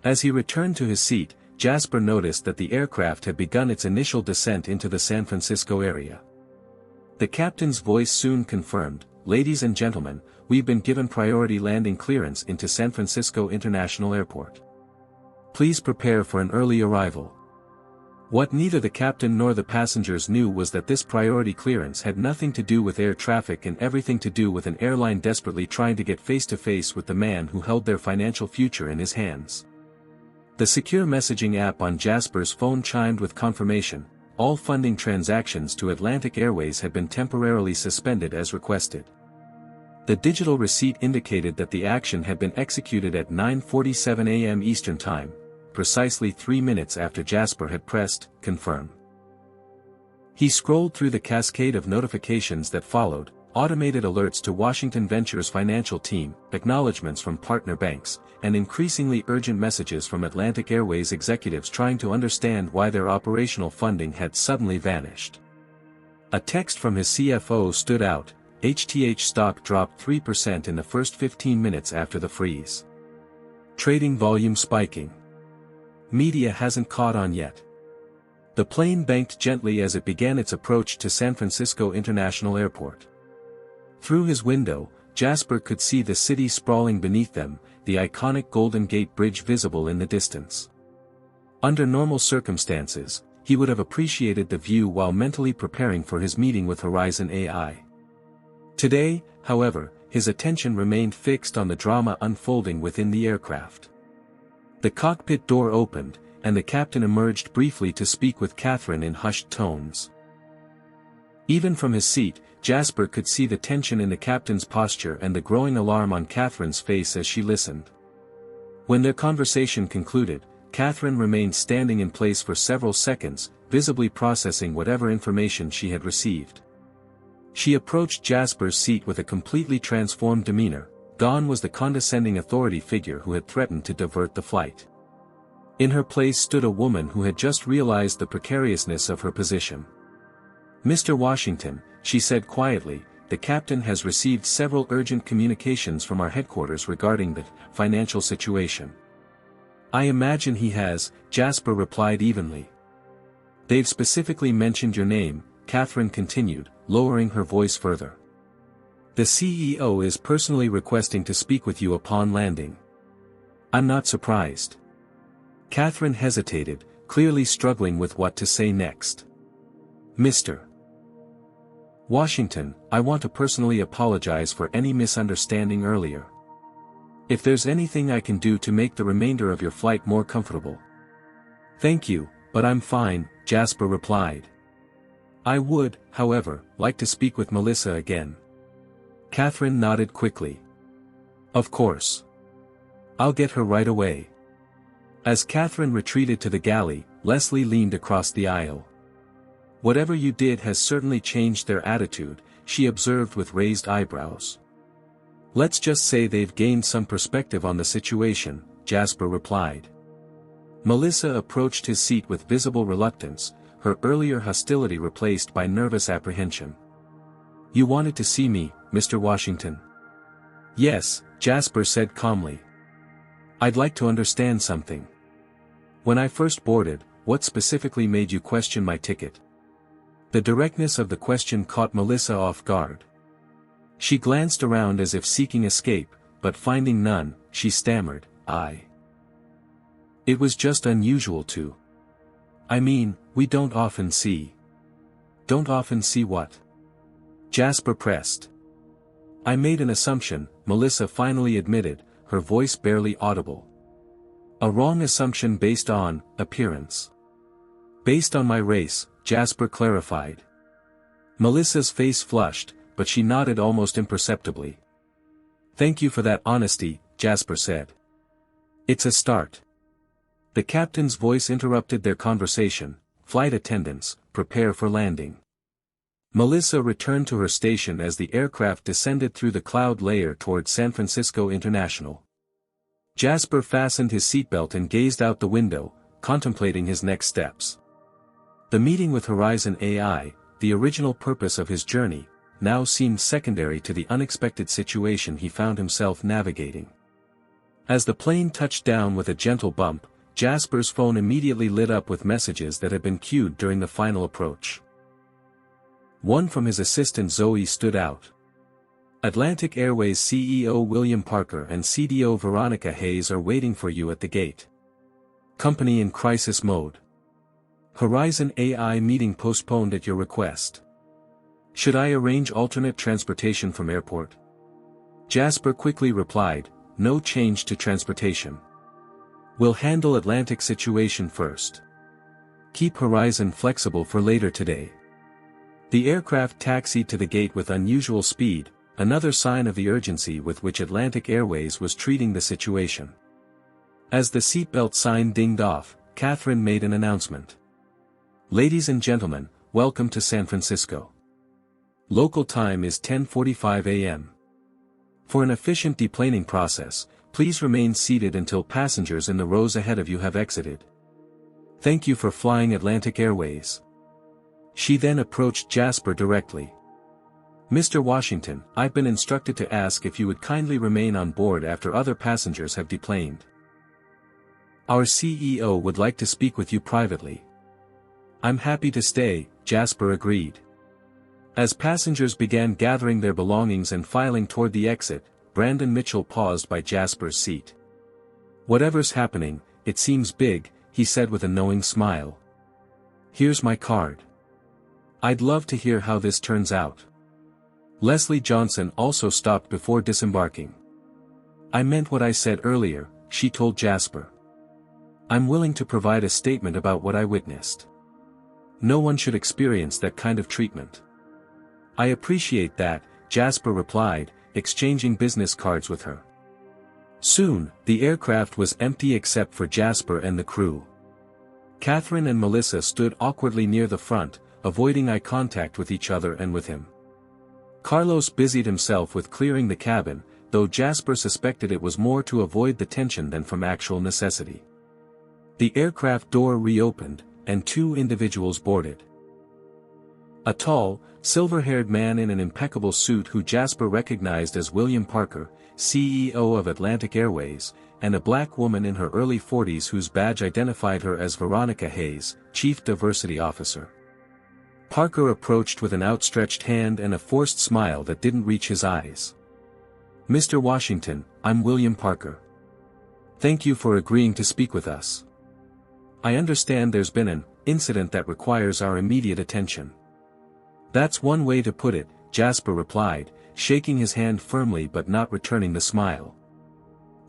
As he returned to his seat, Jasper noticed that the aircraft had begun its initial descent into the San Francisco area. The captain's voice soon confirmed, "Ladies and gentlemen, we've been given priority landing clearance into San Francisco International Airport. Please prepare for an early arrival." What neither the captain nor the passengers knew was that this priority clearance had nothing to do with air traffic and everything to do with an airline desperately trying to get face-to-face with the man who held their financial future in his hands. The secure messaging app on Jasper's phone chimed with confirmation. All funding transactions to Atlantic Airways had been temporarily suspended as requested. The digital receipt indicated that the action had been executed at 9:47 a.m. Eastern Time, precisely 3 minutes after Jasper had pressed confirm. He scrolled through the cascade of notifications that followed, automated alerts to Washington Ventures' financial team, acknowledgments from partner banks, and increasingly urgent messages from Atlantic Airways executives trying to understand why their operational funding had suddenly vanished. A text from his CFO stood out. HTH stock dropped 3% in the first 15 minutes after the freeze. Trading volume spiking. Media hasn't caught on yet. The plane banked gently as it began its approach to San Francisco International Airport. Through his window, Jasper could see the city sprawling beneath them, the iconic Golden Gate Bridge visible in the distance. Under normal circumstances, he would have appreciated the view while mentally preparing for his meeting with Horizon AI. Today, however, his attention remained fixed on the drama unfolding within the aircraft. The cockpit door opened, and the captain emerged briefly to speak with Katherine in hushed tones. Even from his seat, Jasper could see the tension in the captain's posture and the growing alarm on Katherine's face as she listened. When their conversation concluded, Katherine remained standing in place for several seconds, visibly processing whatever information she had received. She approached Jasper's seat with a completely transformed demeanor. Gone was the condescending authority figure who had threatened to divert the flight. In her place stood a woman who had just realized the precariousness of her position. "Mr. Washington," she said quietly, "the captain has received several urgent communications from our headquarters regarding the financial situation." "I imagine he has," Jasper replied evenly. "They've specifically mentioned your name," Katherine continued, lowering her voice further. "The CEO is personally requesting to speak with you upon landing." "I'm not surprised." Katherine hesitated, clearly struggling with what to say next. "Mr. Washington, I want to personally apologize for any misunderstanding earlier. If there's anything I can do to make the remainder of your flight more comfortable." "Thank you, but I'm fine," Jasper replied. "I would, however, like to speak with Melissa again." Katherine nodded quickly. "Of course. I'll get her right away." As Katherine retreated to the galley, Leslie leaned across the aisle. "Whatever you did has certainly changed their attitude," she observed with raised eyebrows. "Let's just say they've gained some perspective on the situation," Jasper replied. Melissa approached his seat with visible reluctance, her earlier hostility replaced by nervous apprehension. "You wanted to see me, Mr. Washington?" "Yes," Jasper said calmly. "I'd like to understand something. When I first boarded, what specifically made you question my ticket?" The directness of the question caught Melissa off guard. She glanced around as if seeking escape, but finding none, she stammered, It was just unusual to. I mean, we don't often see." "Don't often see what?" Jasper pressed. "I made an assumption," Melissa finally admitted, her voice barely audible. "A wrong assumption based on appearance." "Based on my race," Jasper clarified. Melissa's face flushed, but she nodded almost imperceptibly. "Thank you for that honesty," Jasper said. "It's a start." The captain's voice interrupted their conversation. "Flight attendants, prepare for landing." Melissa returned to her station as the aircraft descended through the cloud layer toward San Francisco International. Jasper fastened his seatbelt and gazed out the window, contemplating his next steps. The meeting with Horizon AI, the original purpose of his journey, now seemed secondary to the unexpected situation he found himself navigating. As the plane touched down with a gentle bump, Jasper's phone immediately lit up with messages that had been queued during the final approach. One from his assistant Zoe stood out. Atlantic Airways CEO William Parker and CDO Veronica Hayes are waiting for you at the gate. Company in crisis mode. Horizon AI meeting postponed at your request. Should I arrange alternate transportation from airport? Jasper quickly replied, no change to transportation. We'll handle Atlantic situation first. Keep Horizon flexible for later today. The aircraft taxied to the gate with unusual speed, another sign of the urgency with which Atlantic Airways was treating the situation. As the seatbelt sign dinged off, Katherine made an announcement. Ladies and gentlemen, welcome to San Francisco. Local time is 10:45 a.m. For an efficient deplaning process, please remain seated until passengers in the rows ahead of you have exited. Thank you for flying Atlantic Airways. She then approached Jasper directly. Mr. Washington, I've been instructed to ask if you would kindly remain on board after other passengers have deplaned. Our CEO would like to speak with you privately. I'm happy to stay, Jasper agreed. As passengers began gathering their belongings and filing toward the exit, Brandon Mitchell paused by Jasper's seat. Whatever's happening, it seems big, he said with a knowing smile. Here's my card. I'd love to hear how this turns out. Leslie Johnson also stopped before disembarking. I meant what I said earlier, she told Jasper. I'm willing to provide a statement about what I witnessed. No one should experience that kind of treatment. I appreciate that, Jasper replied, exchanging business cards with her. Soon, the aircraft was empty except for Jasper and the crew. Katherine and Melissa stood awkwardly near the front, avoiding eye contact with each other and with him. Carlos busied himself with clearing the cabin, though Jasper suspected it was more to avoid the tension than from actual necessity. The aircraft door reopened, and two individuals boarded. A tall, silver-haired man in an impeccable suit who Jasper recognized as William Parker, CEO of Atlantic Airways, and a black woman in her early 40s whose badge identified her as Veronica Hayes, Chief Diversity Officer. Parker approached with an outstretched hand and a forced smile that didn't reach his eyes. Mr. Washington, I'm William Parker. Thank you for agreeing to speak with us. I understand there's been an incident that requires our immediate attention. That's one way to put it, Jasper replied, shaking his hand firmly but not returning the smile.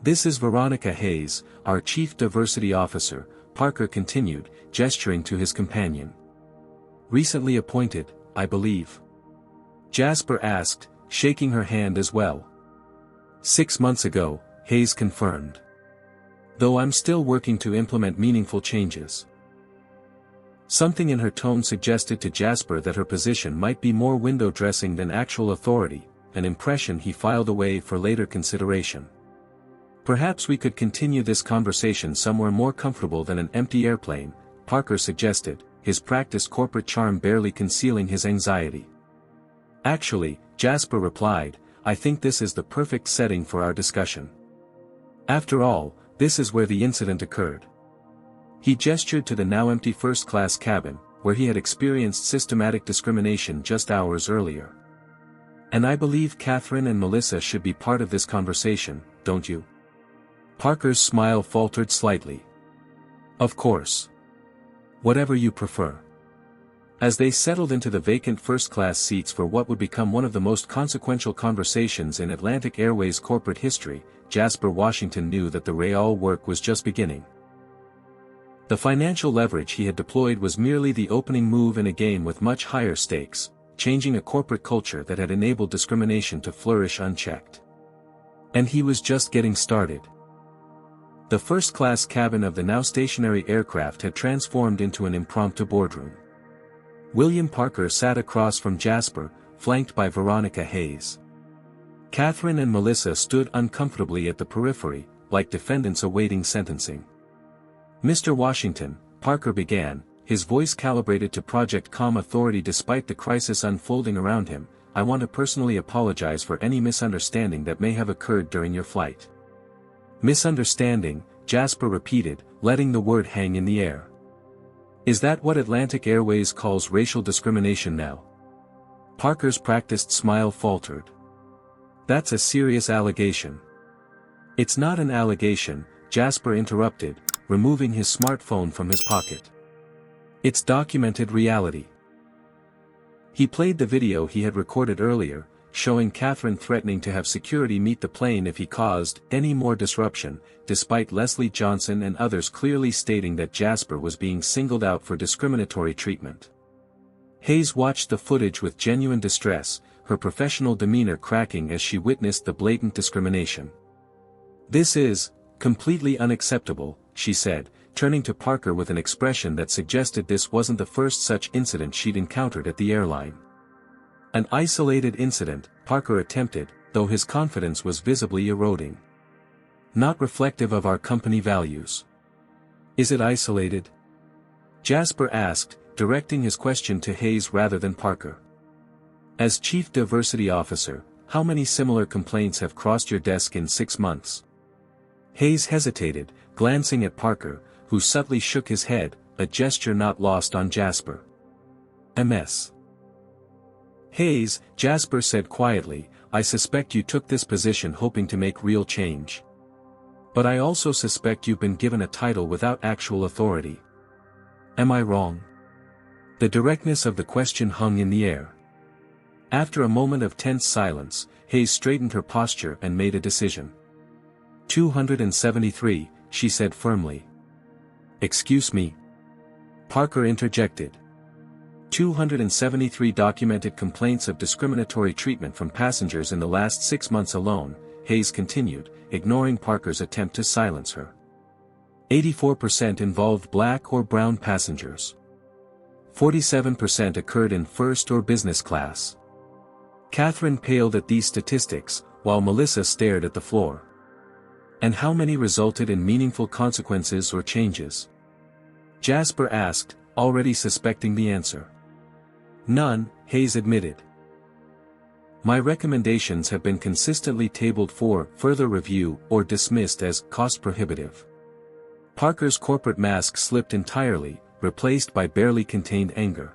This is Veronica Hayes, our Chief Diversity Officer, Parker continued, gesturing to his companion. Recently appointed, I believe. Jasper asked, shaking her hand as well. 6 months ago, Hayes confirmed. Though I'm still working to implement meaningful changes. Something in her tone suggested to Jasper that her position might be more window dressing than actual authority, an impression he filed away for later consideration. Perhaps we could continue this conversation somewhere more comfortable than an empty airplane, Parker suggested, his practiced corporate charm barely concealing his anxiety. Actually, Jasper replied, I think this is the perfect setting for our discussion. After all, this is where the incident occurred. He gestured to the now empty first-class cabin, where he had experienced systematic discrimination just hours earlier. And I believe Katherine and Melissa should be part of this conversation, don't you? Parker's smile faltered slightly. Of course. Whatever you prefer. As they settled into the vacant first-class seats for what would become one of the most consequential conversations in Atlantic Airways corporate history, Jasper Washington knew that the real work was just beginning. The financial leverage he had deployed was merely the opening move in a game with much higher stakes, changing a corporate culture that had enabled discrimination to flourish unchecked. And he was just getting started. The first-class cabin of the now stationary aircraft had transformed into an impromptu boardroom. William Parker sat across from Jasper, flanked by Veronica Hayes. Katherine and Melissa stood uncomfortably at the periphery, like defendants awaiting sentencing. Mr. Washington, Parker began, his voice calibrated to project calm authority despite the crisis unfolding around him, I want to personally apologize for any misunderstanding that may have occurred during your flight. Misunderstanding, Jasper repeated, letting the word hang in the air. Is that what Atlantic Airways calls racial discrimination now? Parker's practiced smile faltered. That's a serious allegation. It's not an allegation, Jasper interrupted, removing his smartphone from his pocket. It's documented reality. He played the video he had recorded earlier, showing Katherine threatening to have security meet the plane if he caused any more disruption, despite Leslie Johnson and others clearly stating that Jasper was being singled out for discriminatory treatment. Hayes watched the footage with genuine distress, her professional demeanor cracking as she witnessed the blatant discrimination. This is completely unacceptable, she said, turning to Parker with an expression that suggested this wasn't the first such incident she'd encountered at the airline. An isolated incident, Parker attempted, though his confidence was visibly eroding. Not reflective of our company values. Is it isolated? Jasper asked, directing his question to Hayes rather than Parker. As Chief Diversity Officer, how many similar complaints have crossed your desk in 6 months? Hayes hesitated, glancing at Parker, who subtly shook his head, a gesture not lost on Jasper. MS. Hayes, Jasper said quietly, I suspect you took this position hoping to make real change. But I also suspect you've been given a title without actual authority. Am I wrong? The directness of the question hung in the air. After a moment of tense silence, Hayes straightened her posture and made a decision. 273, she said firmly. Excuse me? Parker interjected. 273 documented complaints of discriminatory treatment from passengers in the last 6 months alone, Hayes continued, ignoring Parker's attempt to silence her. 84% involved black or brown passengers. 47% occurred in first or business class. Katherine paled at these statistics, while Melissa stared at the floor. And how many resulted in meaningful consequences or changes? Jasper asked, already suspecting the answer. None, Hayes admitted. My recommendations have been consistently tabled for further review or dismissed as cost prohibitive. Parker's corporate mask slipped entirely, replaced by barely contained anger.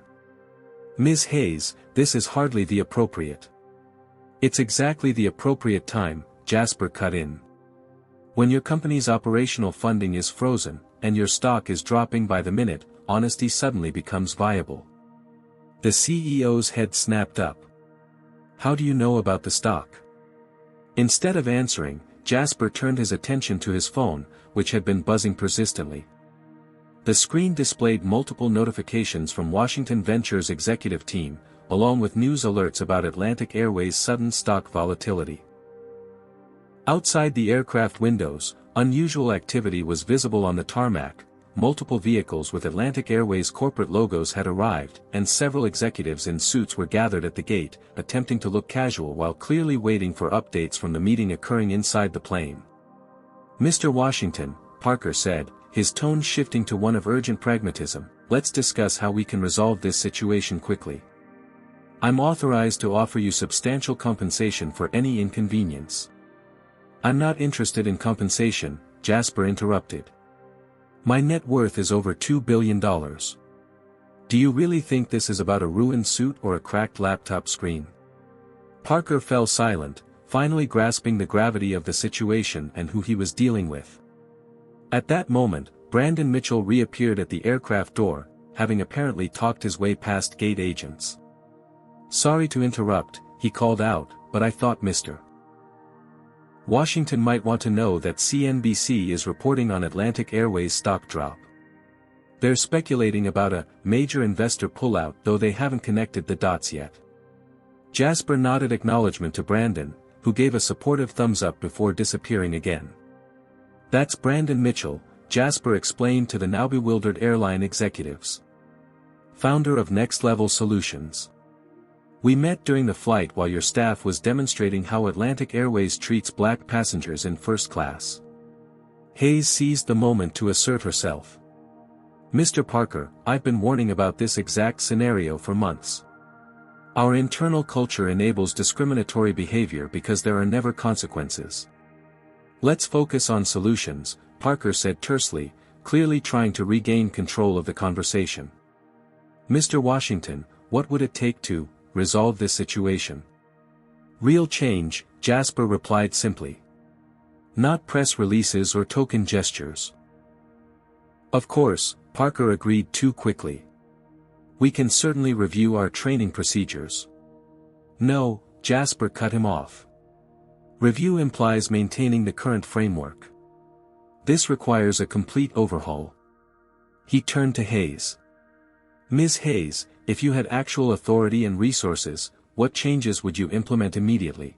Ms. Hayes, this is hardly the appropriate. It's exactly the appropriate time, Jasper cut in. When your company's operational funding is frozen, and your stock is dropping by the minute, honesty suddenly becomes viable. The CEO's head snapped up. How do you know about the stock? Instead of answering, Jasper turned his attention to his phone, which had been buzzing persistently. The screen displayed multiple notifications from Washington Ventures' executive team, along with news alerts about Atlantic Airways' sudden stock volatility. Outside the aircraft windows, unusual activity was visible on the tarmac. Multiple vehicles with Atlantic Airways corporate logos had arrived, and several executives in suits were gathered at the gate, attempting to look casual while clearly waiting for updates from the meeting occurring inside the plane. Mr. Washington, Parker said, his tone shifting to one of urgent pragmatism, let's discuss how we can resolve this situation quickly. I'm authorized to offer you substantial compensation for any inconvenience. I'm not interested in compensation, Jasper interrupted. My net worth is over $2 billion. Do you really think this is about a ruined suit or a cracked laptop screen? Parker fell silent, finally grasping the gravity of the situation and who he was dealing with. At that moment, Brandon Mitchell reappeared at the aircraft door, having apparently talked his way past gate agents. Sorry to interrupt, he called out, but I thought Mr. Washington might want to know that CNBC is reporting on Atlantic Airways' stock drop. They're speculating about a major investor pullout, though they haven't connected the dots yet. Jasper nodded acknowledgement to Brandon, who gave a supportive thumbs up before disappearing again. That's Brandon Mitchell, Jasper explained to the now bewildered airline executives. Founder of Next Level Solutions. We met during the flight while your staff was demonstrating how Atlantic Airways treats black passengers in first class. Hayes seized the moment to assert herself. Mr. Parker, I've been warning about this exact scenario for months. Our internal culture enables discriminatory behavior because there are never consequences. Let's focus on solutions, Parker said tersely, clearly trying to regain control of the conversation. Mr. Washington, what would it take to resolve this situation? Real change, Jasper replied simply. Not press releases or token gestures. Of course, Parker agreed too quickly. We can certainly review our training procedures. No, Jasper cut him off. Review implies maintaining the current framework. This requires a complete overhaul. He turned to Hayes. Ms. Hayes, if you had actual authority and resources, what changes would you implement immediately?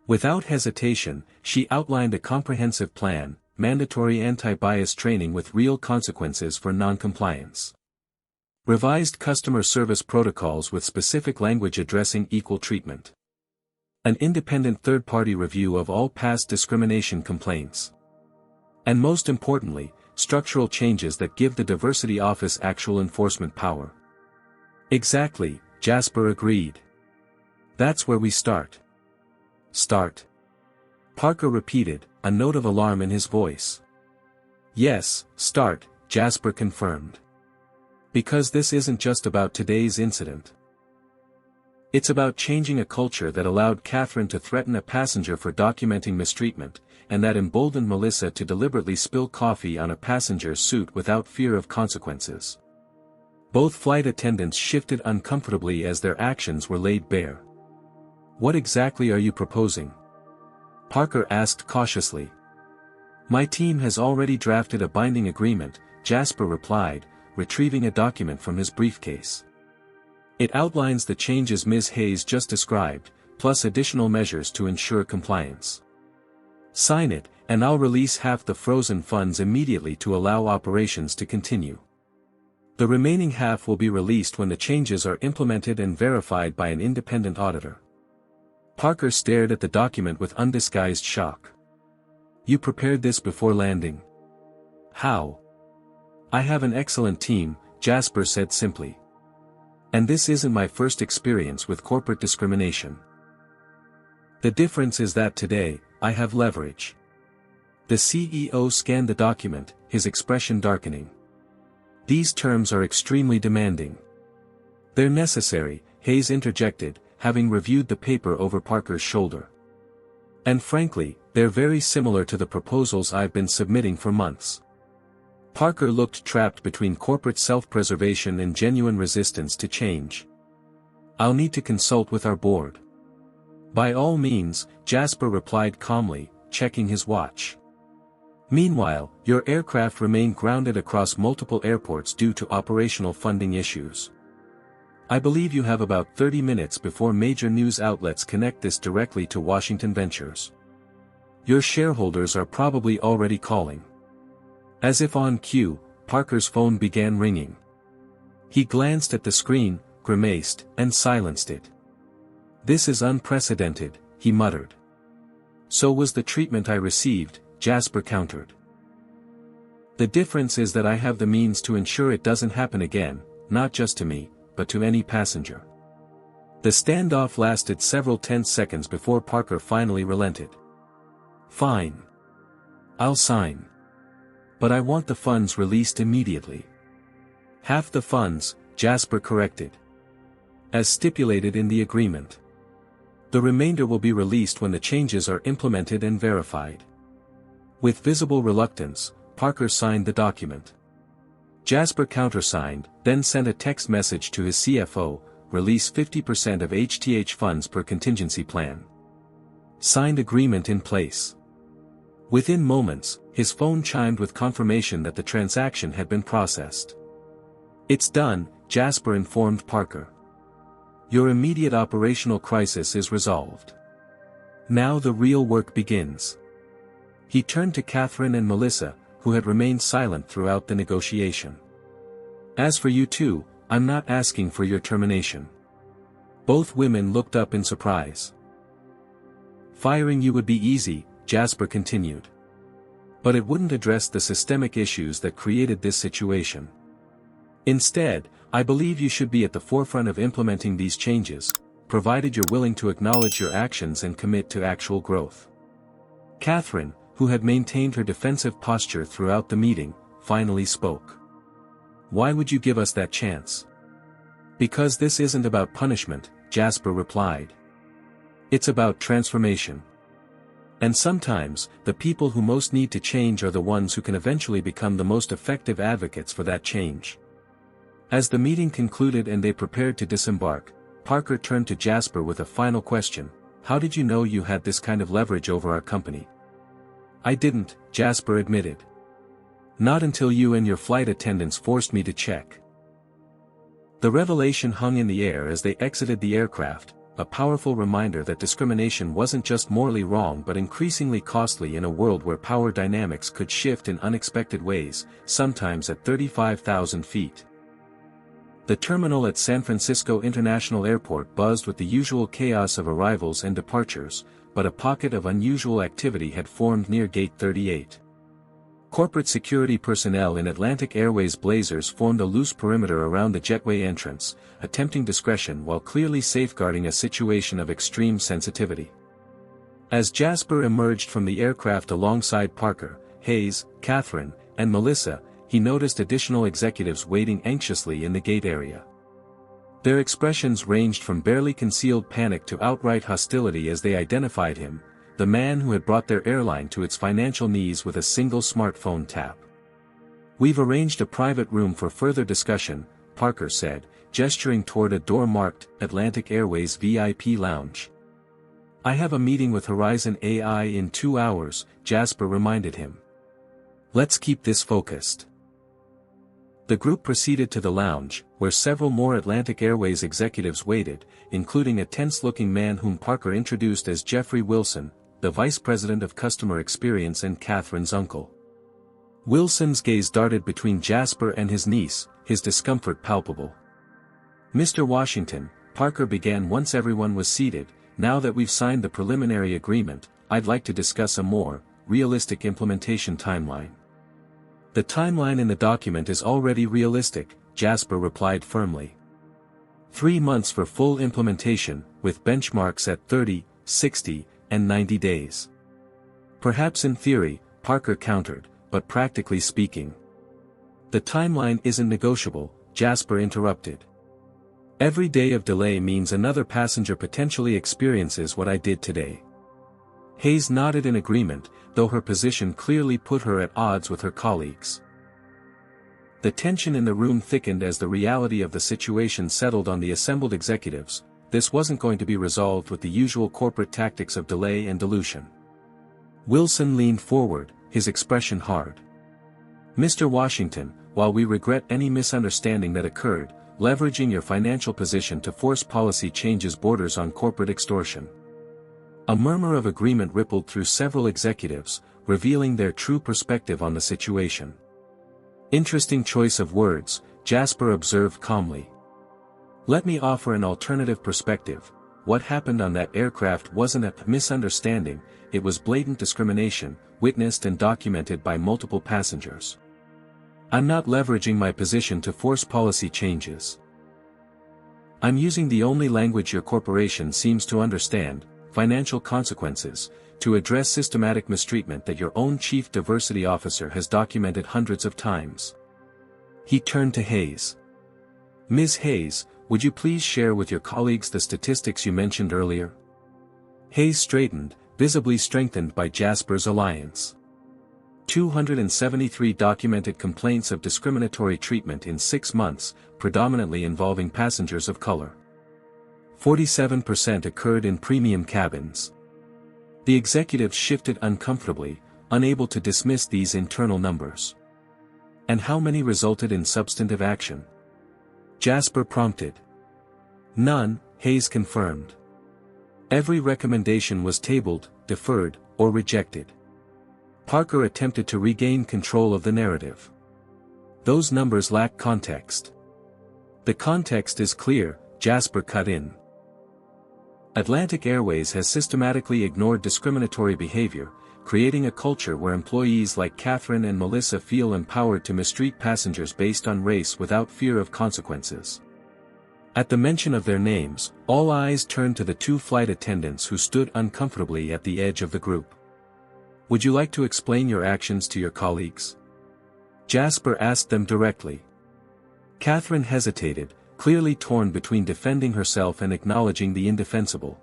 Without hesitation, she outlined a comprehensive plan, mandatory anti-bias training with real consequences for non-compliance. Revised customer service protocols with specific language addressing equal treatment. An independent third-party review of all past discrimination complaints. And most importantly, structural changes that give the Diversity Office actual enforcement power. Exactly, Jasper agreed. That's where we start. Start. Parker repeated, a note of alarm in his voice. Yes, start, Jasper confirmed. Because this isn't just about today's incident. It's about changing a culture that allowed Katherine to threaten a passenger for documenting mistreatment, and that emboldened Melissa to deliberately spill coffee on a passenger's suit without fear of consequences. Both flight attendants shifted uncomfortably as their actions were laid bare. What exactly are you proposing? Parker asked cautiously. My team has already drafted a binding agreement, Jasper replied, retrieving a document from his briefcase. It outlines the changes Ms. Hayes just described, plus additional measures to ensure compliance. Sign it, and I'll release half the frozen funds immediately to allow operations to continue. The remaining half will be released when the changes are implemented and verified by an independent auditor. Parker stared at the document with undisguised shock. You prepared this before landing? How? I have an excellent team, Jasper said simply. And this isn't my first experience with corporate discrimination. The difference is that today, I have leverage. The CEO scanned the document, his expression darkening. These terms are extremely demanding. They're necessary, Hayes interjected, having reviewed the paper over Parker's shoulder. And frankly, they're very similar to the proposals I've been submitting for months. Parker looked trapped between corporate self-preservation and genuine resistance to change. I'll need to consult with our board. By all means, Jasper replied calmly, checking his watch. Meanwhile, your aircraft remain grounded across multiple airports due to operational funding issues. I believe you have about 30 minutes before major news outlets connect this directly to Washington Ventures. Your shareholders are probably already calling. As if on cue, Parker's phone began ringing. He glanced at the screen, grimaced, and silenced it. This is unprecedented, he muttered. So was the treatment I received, Jasper countered. The difference is that I have the means to ensure it doesn't happen again, not just to me, but to any passenger. The standoff lasted several tense seconds before Parker finally relented. Fine. I'll sign. But I want the funds released immediately. Half the funds, Jasper corrected. As stipulated in the agreement. The remainder will be released when the changes are implemented and verified. With visible reluctance, Parker signed the document. Jasper countersigned, then sent a text message to his CFO, release 50% of HTH funds per contingency plan. Signed agreement in place. Within moments, his phone chimed with confirmation that the transaction had been processed. It's done, Jasper informed Parker. Your immediate operational crisis is resolved. Now the real work begins. He turned to Katherine and Melissa, who had remained silent throughout the negotiation. As for you two, I'm not asking for your termination. Both women looked up in surprise. Firing you would be easy, Jasper continued. But it wouldn't address the systemic issues that created this situation. Instead, I believe you should be at the forefront of implementing these changes, provided you're willing to acknowledge your actions and commit to actual growth. Katherine, who had maintained her defensive posture throughout the meeting, finally spoke. Why would you give us that chance? Because this isn't about punishment, Jasper replied. It's about transformation. And sometimes, the people who most need to change are the ones who can eventually become the most effective advocates for that change. As the meeting concluded and they prepared to disembark, Parker turned to Jasper with a final question. How did you know you had this kind of leverage over our company? I didn't, Jasper admitted. Not until you and your flight attendants forced me to check. The revelation hung in the air as they exited the aircraft, a powerful reminder that discrimination wasn't just morally wrong but increasingly costly in a world where power dynamics could shift in unexpected ways, sometimes at 35,000 feet. The terminal at San Francisco International Airport buzzed with the usual chaos of arrivals and departures, but a pocket of unusual activity had formed near Gate 38. Corporate security personnel in Atlantic Airways blazers formed a loose perimeter around the jetway entrance, attempting discretion while clearly safeguarding a situation of extreme sensitivity. As Jasper emerged from the aircraft alongside Parker, Hayes, Katherine, and Melissa, he noticed additional executives waiting anxiously in the gate area. Their expressions ranged from barely concealed panic to outright hostility as they identified him, the man who had brought their airline to its financial knees with a single smartphone tap. We've arranged a private room for further discussion, Parker said, gesturing toward a door marked Atlantic Airways VIP Lounge. I have a meeting with Horizon AI in 2 hours, Jasper reminded him. Let's keep this focused. The group proceeded to the lounge, where several more Atlantic Airways executives waited, including a tense-looking man whom Parker introduced as Jeffrey Wilson, the Vice President of Customer Experience and Katherine's uncle. Wilson's gaze darted between Jasper and his niece, his discomfort palpable. Mr. Washington, Parker began once everyone was seated, now that we've signed the preliminary agreement, I'd like to discuss a more realistic implementation timeline. The timeline in the document is already realistic, Jasper replied firmly. 3 months for full implementation, with benchmarks at 30, 60, and 90 days. Perhaps in theory, Parker countered, but practically speaking. The timeline isn't negotiable, Jasper interrupted. Every day of delay means another passenger potentially experiences what I did today. Hayes nodded in agreement, though her position clearly put her at odds with her colleagues. The tension in the room thickened as the reality of the situation settled on the assembled executives. This wasn't going to be resolved with the usual corporate tactics of delay and dilution. Wilson leaned forward, his expression hard. Mr. Washington, while we regret any misunderstanding that occurred, leveraging your financial position to force policy changes borders on corporate extortion. A murmur of agreement rippled through several executives, revealing their true perspective on the situation. Interesting choice of words, Jasper observed calmly. Let me offer an alternative perspective. What happened on that aircraft wasn't a misunderstanding, it was blatant discrimination, witnessed and documented by multiple passengers. I'm not leveraging my position to force policy changes. I'm using the only language your corporation seems to understand, financial consequences, to address systematic mistreatment that your own chief diversity officer has documented hundreds of times. He turned to Hayes. Ms. Hayes, would you please share with your colleagues the statistics you mentioned earlier? Hayes straightened, visibly strengthened by Jasper's alliance. 273 documented complaints of discriminatory treatment in 6 months, predominantly involving passengers of color. 47% occurred in premium cabins. The executives shifted uncomfortably, unable to dismiss these internal numbers. And how many resulted in substantive action? Jasper prompted. None, Hayes confirmed. Every recommendation was tabled, deferred, or rejected. Parker attempted to regain control of the narrative. Those numbers lack context. The context is clear, Jasper cut in. Atlantic Airways has systematically ignored discriminatory behavior, creating a culture where employees like Katherine and Melissa feel empowered to mistreat passengers based on race without fear of consequences. At the mention of their names, all eyes turned to the two flight attendants who stood uncomfortably at the edge of the group. "Would you like to explain your actions to your colleagues?" Jasper asked them directly. Katherine hesitated, clearly torn between defending herself and acknowledging the indefensible.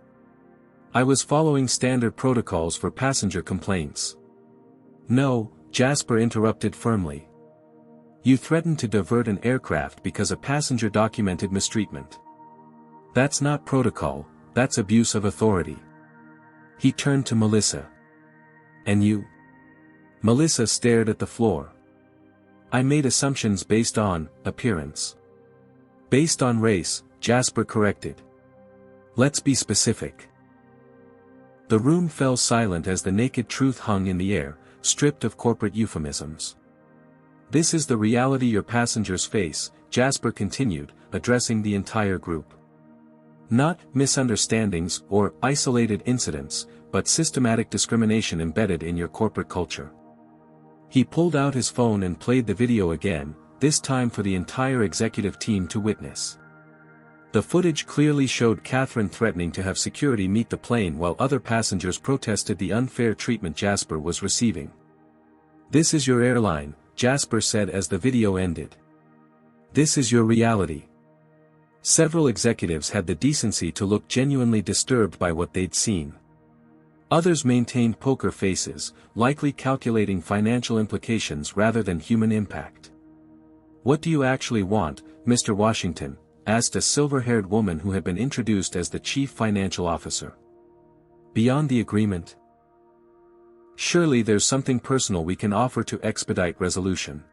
"I was following standard protocols for passenger complaints." "No," Jasper interrupted firmly. "You threatened to divert an aircraft because a passenger documented mistreatment. That's not protocol, that's abuse of authority." He turned to Melissa. "And you?" Melissa stared at the floor. "I made assumptions based on appearance." "Based on race," Jasper corrected. "Let's be specific." The room fell silent as the naked truth hung in the air, stripped of corporate euphemisms. "This is the reality your passengers face," Jasper continued, addressing the entire group. "Not misunderstandings or isolated incidents, but systematic discrimination embedded in your corporate culture." He pulled out his phone and played the video again, this time for the entire executive team to witness. The footage clearly showed Katherine threatening to have security meet the plane while other passengers protested the unfair treatment Jasper was receiving. "This is your airline," Jasper said as the video ended. "This is your reality." Several executives had the decency to look genuinely disturbed by what they'd seen. Others maintained poker faces, likely calculating financial implications rather than human impact. "What do you actually want, Mr. Washington?" asked a silver-haired woman who had been introduced as the chief financial officer. "Beyond the agreement? Surely there's something personal we can offer to expedite resolution."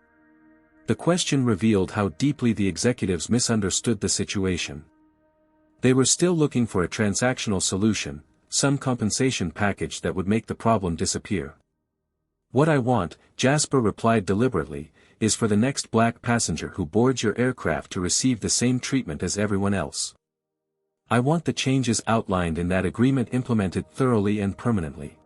The question revealed how deeply the executives misunderstood the situation. They were still looking for a transactional solution, some compensation package that would make the problem disappear. "What I want," Jasper replied deliberately, "is for the next black passenger who boards your aircraft to receive the same treatment as everyone else. I want the changes outlined in that agreement implemented thoroughly and permanently.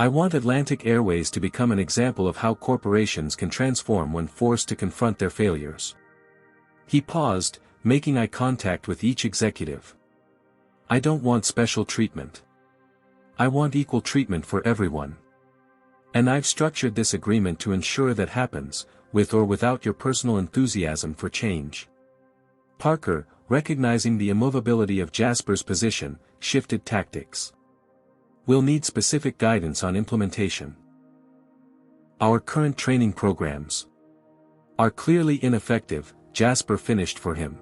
I want Atlantic Airways to become an example of how corporations can transform when forced to confront their failures." He paused, making eye contact with each executive. "I don't want special treatment. I want equal treatment for everyone. And I've structured this agreement to ensure that happens, with or without your personal enthusiasm for change." Parker, recognizing the immovability of Jasper's position, shifted tactics. "We'll need specific guidance on implementation. Our current training programs are clearly ineffective," Jasper finished for him.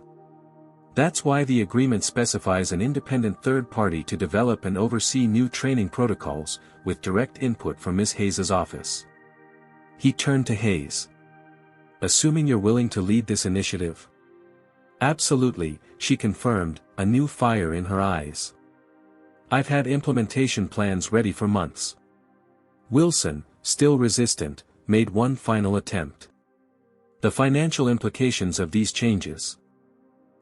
"That's why the agreement specifies an independent third party to develop and oversee new training protocols, with direct input from Ms. Hayes' office." He turned to Hayes. "Assuming you're willing to lead this initiative?" "Absolutely," she confirmed, a new fire in her eyes. "I've had implementation plans ready for months." Wilson, still resistant, made one final attempt. "The financial implications of these changes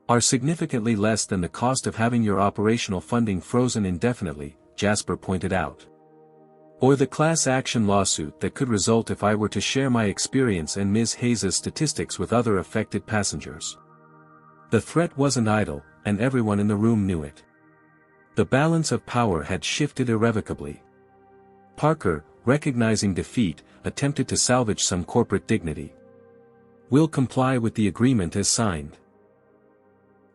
are significantly less than the cost of having your operational funding frozen indefinitely," Jasper pointed out. "Or the class action lawsuit that could result if I were to share my experience and Ms. Hayes' statistics with other affected passengers." The threat wasn't idle, and everyone in the room knew it. The balance of power had shifted irrevocably. Parker, recognizing defeat, attempted to salvage some corporate dignity. "We'll comply with the agreement as signed.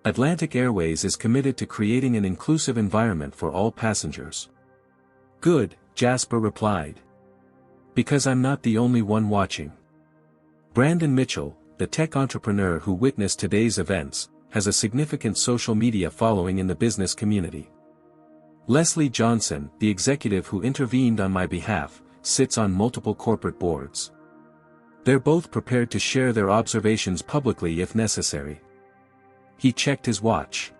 Atlantic Airways is committed to creating an inclusive environment for all passengers." "Good," Jasper replied. "Because I'm not the only one watching." Brandon Mitchell, the tech entrepreneur who witnessed today's events, has a significant social media following in the business community. Leslie Johnson, the executive who intervened on my behalf, sits on multiple corporate boards. They're both prepared to share their observations publicly if necessary. He checked his watch.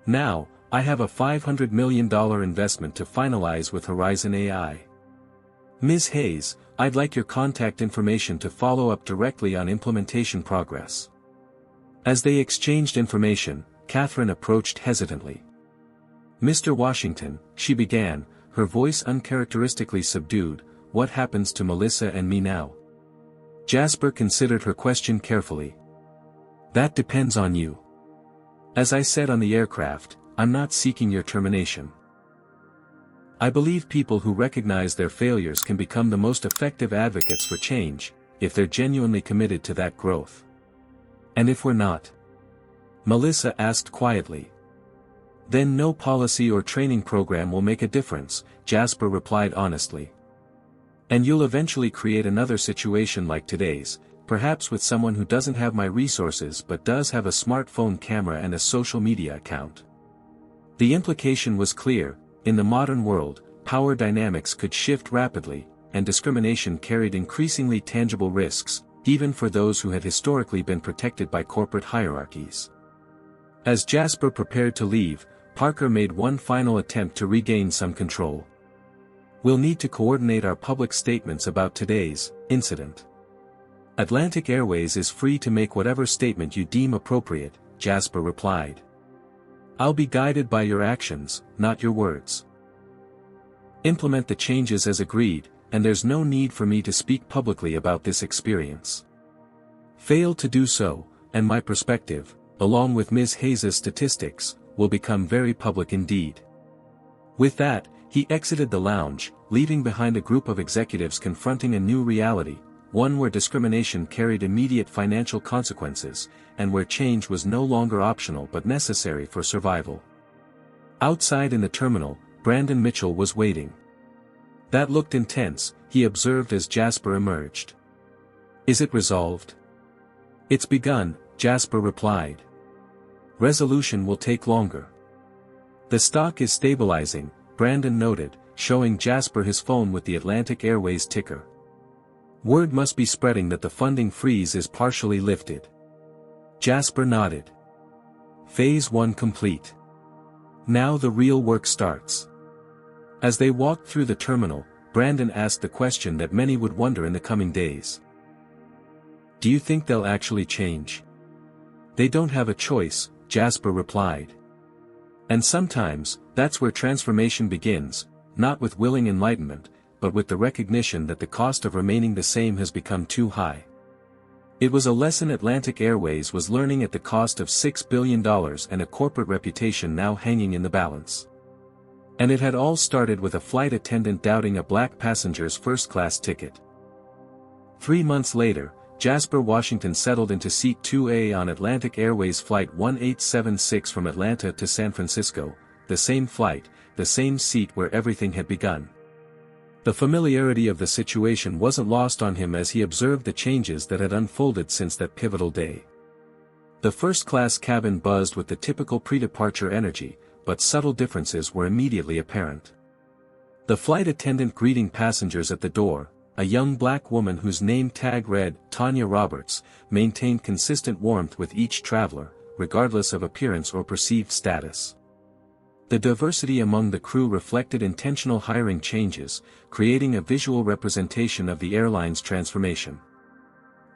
"Now, I have a $500 million investment to finalize with Horizon AI. Ms. Hayes, I'd like your contact information to follow up directly on implementation progress." As they exchanged information, Katherine approached hesitantly. "Mr. Washington," she began, her voice uncharacteristically subdued, "What happens to Melissa and me now?" Jasper considered her question carefully. "That depends on you. As I said on the aircraft, I'm not seeking your termination. I believe people who recognize their failures can become the most effective advocates for change, if they're genuinely committed to that growth. And if we're not?" Melissa asked quietly. "Then no policy or training program will make a difference," Jasper replied honestly. "And you'll eventually create another situation like today's, perhaps with someone who doesn't have my resources but does have a smartphone camera and a social media account." The implication was clear: in the modern world, power dynamics could shift rapidly, and discrimination carried increasingly tangible risks, even for those who had historically been protected by corporate hierarchies. As Jasper prepared to leave, Parker made one final attempt to regain some control. "We'll need to coordinate our public statements about today's incident. Atlantic Airways is free to make whatever statement you deem appropriate," Jasper replied. "I'll be guided by your actions, not your words. Implement the changes as agreed, and there's no need for me to speak publicly about this experience. Fail to do so, and my perspective, along with Ms. Hayes' statistics, will become very public indeed." With that, he exited the lounge, leaving behind a group of executives confronting a new reality, one where discrimination carried immediate financial consequences, and where change was no longer optional but necessary for survival. Outside in the terminal, Brandon Mitchell was waiting. "That looked intense," he observed as Jasper emerged. "Is it resolved?" "It's begun," Jasper replied. "Resolution will take longer." "The stock is stabilizing," Brandon noted, showing Jasper his phone with the Atlantic Airways ticker. "Word must be spreading that the funding freeze is partially lifted." Jasper nodded. Phase 1 complete. Now the real work starts. As they walked through the terminal, Brandon asked the question that many would wonder in the coming days. "Do you think they'll actually change?" "They don't have a choice," Jasper replied. "And sometimes, that's where transformation begins, not with willing enlightenment, but with the recognition that the cost of remaining the same has become too high." It was a lesson Atlantic Airways was learning at the cost of $6 billion and a corporate reputation now hanging in the balance. And it had all started with a flight attendant doubting a black passenger's first-class ticket. 3 months later, Jasper Washington settled into Seat 2A on Atlantic Airways Flight 1876 from Atlanta to San Francisco, the same flight, the same seat where everything had begun. The familiarity of the situation wasn't lost on him as he observed the changes that had unfolded since that pivotal day. The first-class cabin buzzed with the typical pre-departure energy, but subtle differences were immediately apparent. The flight attendant greeting passengers at the door, a young black woman whose name tag read Tanya Roberts, maintained consistent warmth with each traveler, regardless of appearance or perceived status. The diversity among the crew reflected intentional hiring changes, creating a visual representation of the airline's transformation.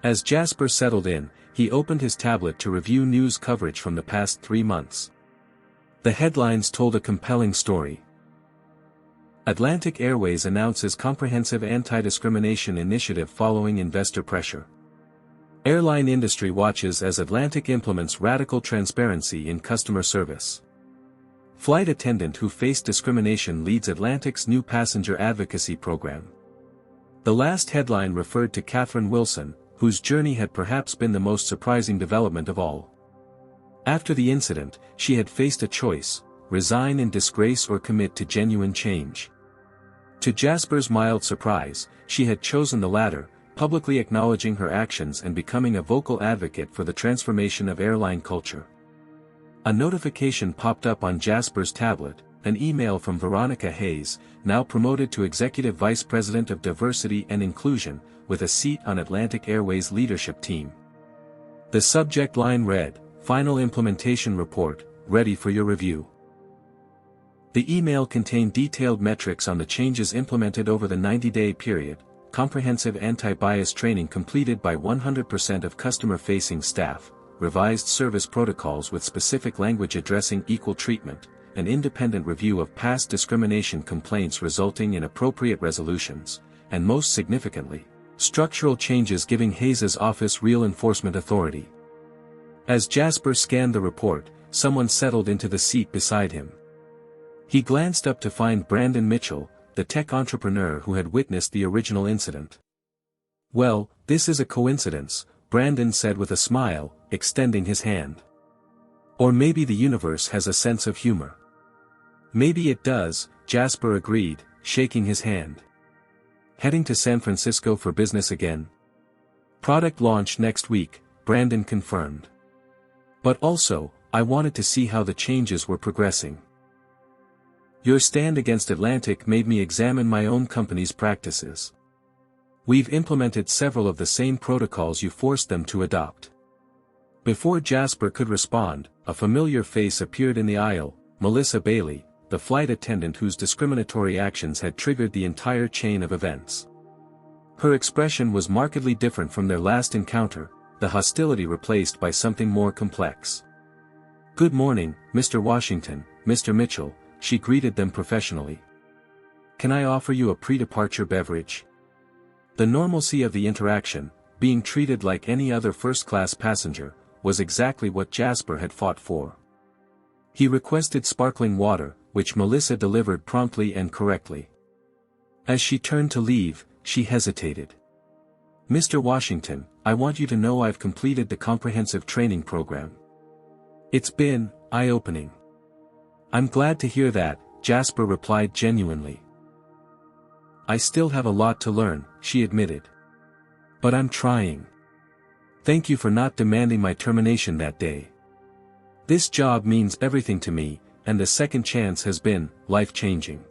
As Jasper settled in, he opened his tablet to review news coverage from the past 3 months. The headlines told a compelling story. Atlantic Airways announces comprehensive anti-discrimination initiative following investor pressure. Airline industry watches as Atlantic implements radical transparency in customer service. Flight attendant who faced discrimination leads Atlantic's new passenger advocacy program. The last headline referred to Katherine Wilson, whose journey had perhaps been the most surprising development of all. After the incident, she had faced a choice: resign in disgrace or commit to genuine change. To Jasper's mild surprise, she had chosen the latter, publicly acknowledging her actions and becoming a vocal advocate for the transformation of airline culture. A notification popped up on Jasper's tablet, an email from Veronica Hayes, now promoted to Executive Vice President of Diversity and Inclusion, with a seat on Atlantic Airways' leadership team. The subject line read, "Final Implementation Report, ready for your review." The email contained detailed metrics on the changes implemented over the 90-day period, comprehensive anti-bias training completed by 100% of customer-facing staff, revised service protocols with specific language addressing equal treatment, an independent review of past discrimination complaints resulting in appropriate resolutions, and most significantly, structural changes giving Hayes's office real enforcement authority. As Jasper scanned the report, someone settled into the seat beside him. He glanced up to find Brandon Mitchell, the tech entrepreneur who had witnessed the original incident. "Well, this is a coincidence," Brandon said with a smile, extending his hand. "Or maybe the universe has a sense of humor." "Maybe it does," Jasper agreed, shaking his hand. "Heading to San Francisco for business again?" "Product launch next week," Brandon confirmed. "But also, I wanted to see how the changes were progressing. Your stand against Atlantic made me examine my own company's practices. We've implemented several of the same protocols you forced them to adopt." Before Jasper could respond, a familiar face appeared in the aisle, Melissa Bailey, the flight attendant whose discriminatory actions had triggered the entire chain of events. Her expression was markedly different from their last encounter, the hostility replaced by something more complex. "Good morning, Mr. Washington, Mr. Mitchell," she greeted them professionally. "Can I offer you a pre-departure beverage?" The normalcy of the interaction, being treated like any other first-class passenger, was exactly what Jasper had fought for. He requested sparkling water, which Melissa delivered promptly and correctly. As she turned to leave, she hesitated. "Mr. Washington, I want you to know I've completed the comprehensive training program. It's been eye-opening." "I'm glad to hear that," Jasper replied genuinely. "I still have a lot to learn," she admitted. "But I'm trying. Thank you for not demanding my termination that day. This job means everything to me, and the second chance has been life-changing."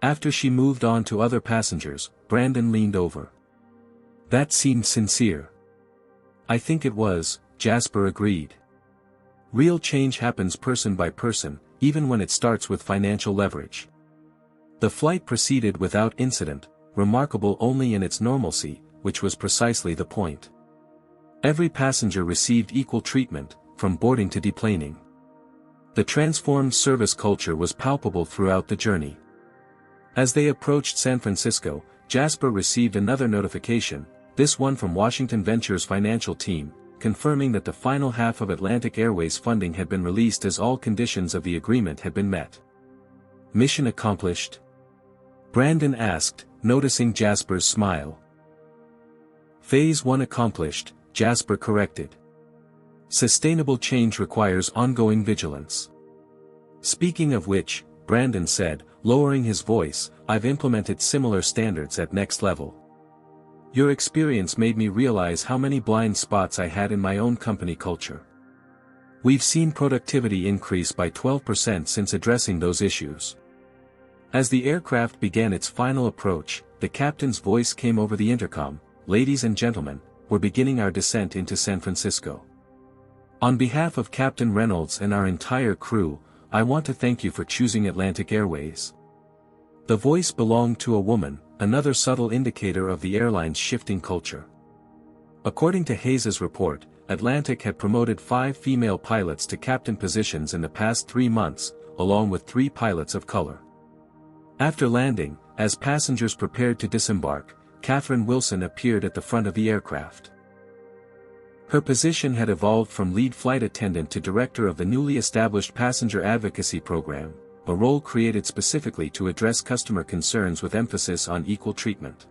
After she moved on to other passengers, Brandon leaned over. "That seemed sincere." "I think it was," Jasper agreed. "Real change happens person by person, even when it starts with financial leverage." The flight proceeded without incident, remarkable only in its normalcy, which was precisely the point. Every passenger received equal treatment, from boarding to deplaning. The transformed service culture was palpable throughout the journey. As they approached San Francisco, Jasper received another notification, this one from Washington Ventures' financial team, confirming that the final half of Atlantic Airways funding had been released as all conditions of the agreement had been met. "Mission accomplished?" Brandon asked, noticing Jasper's smile. "Phase 1 accomplished," Jasper corrected. "Sustainable change requires ongoing vigilance." "Speaking of which," Brandon said, lowering his voice, "I've implemented similar standards at Next Level. Your experience made me realize how many blind spots I had in my own company culture. We've seen productivity increase by 12% since addressing those issues." As the aircraft began its final approach, the captain's voice came over the intercom, "Ladies and gentlemen, we're beginning our descent into San Francisco. On behalf of Captain Reynolds and our entire crew, I want to thank you for choosing Atlantic Airways." The voice belonged to a woman, another subtle indicator of the airline's shifting culture. According to Hayes's report, Atlantic had promoted 5 female pilots to captain positions in the past 3 months, along with 3 pilots of color. After landing, as passengers prepared to disembark, Katherine Wilson appeared at the front of the aircraft. Her position had evolved from lead flight attendant to director of the newly established passenger advocacy program, a role created specifically to address customer concerns with emphasis on equal treatment.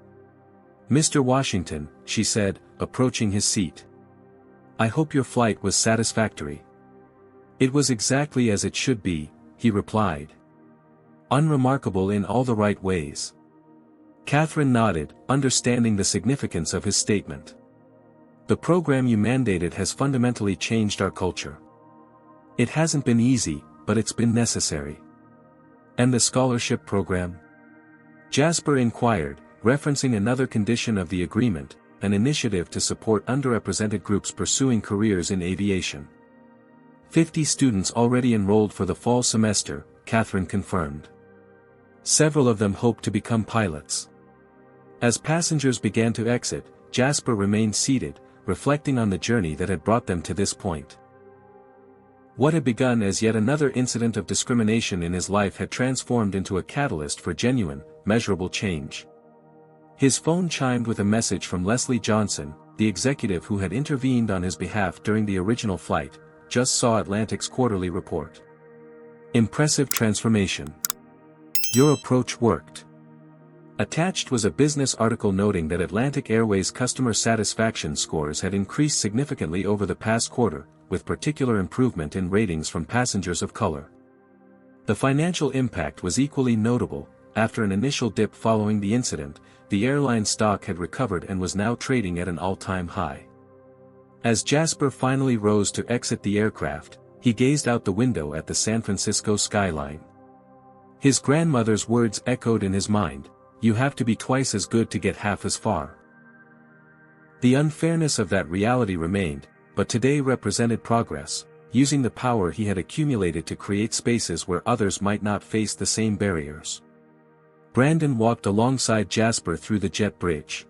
"Mr. Washington," she said, approaching his seat. "I hope your flight was satisfactory." "It was exactly as it should be," he replied. "Unremarkable in all the right ways." Katherine nodded, understanding the significance of his statement. "The program you mandated has fundamentally changed our culture. It hasn't been easy, but it's been necessary." "And the scholarship program?" Jasper inquired, referencing another condition of the agreement, an initiative to support underrepresented groups pursuing careers in aviation. 50 students already enrolled for the fall semester, Katherine confirmed. Several of them hope to become pilots. As passengers began to exit, Jasper remained seated, reflecting on the journey that had brought them to this point. What had begun as yet another incident of discrimination in his life had transformed into a catalyst for genuine, measurable change. His phone chimed with a message from Leslie Johnson, the executive who had intervened on his behalf during the original flight. Just saw Atlantic's quarterly report. Impressive transformation. Your approach worked. Attached was a business article noting that Atlantic Airways' customer satisfaction scores had increased significantly over the past quarter, with particular improvement in ratings from passengers of color. The financial impact was equally notable. After an initial dip following the incident, the airline stock had recovered and was now trading at an all-time high. As Jasper finally rose to exit the aircraft, he gazed out the window at the San Francisco skyline. His grandmother's words echoed in his mind, "You have to be twice as good to get half as far." The unfairness of that reality remained, but today represented progress, using the power he had accumulated to create spaces where others might not face the same barriers. Brandon walked alongside Jasper through the jet bridge.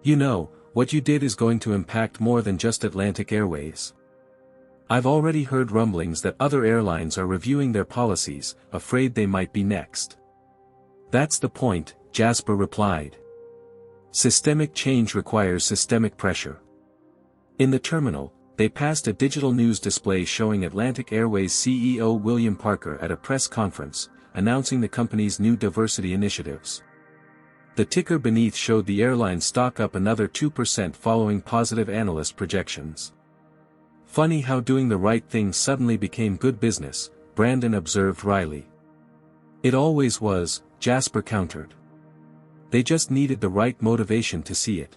"You know, what you did is going to impact more than just Atlantic Airways. I've already heard rumblings that other airlines are reviewing their policies, afraid they might be next." "That's the point," Jasper replied. "Systemic change requires systemic pressure." In the terminal, they passed a digital news display showing Atlantic Airways CEO William Parker at a press conference, announcing the company's new diversity initiatives. The ticker beneath showed the airline stock up another 2% following positive analyst projections. "Funny how doing the right thing suddenly became good business," Brandon observed wryly. "It always was," Jasper countered. "They just needed the right motivation to see it."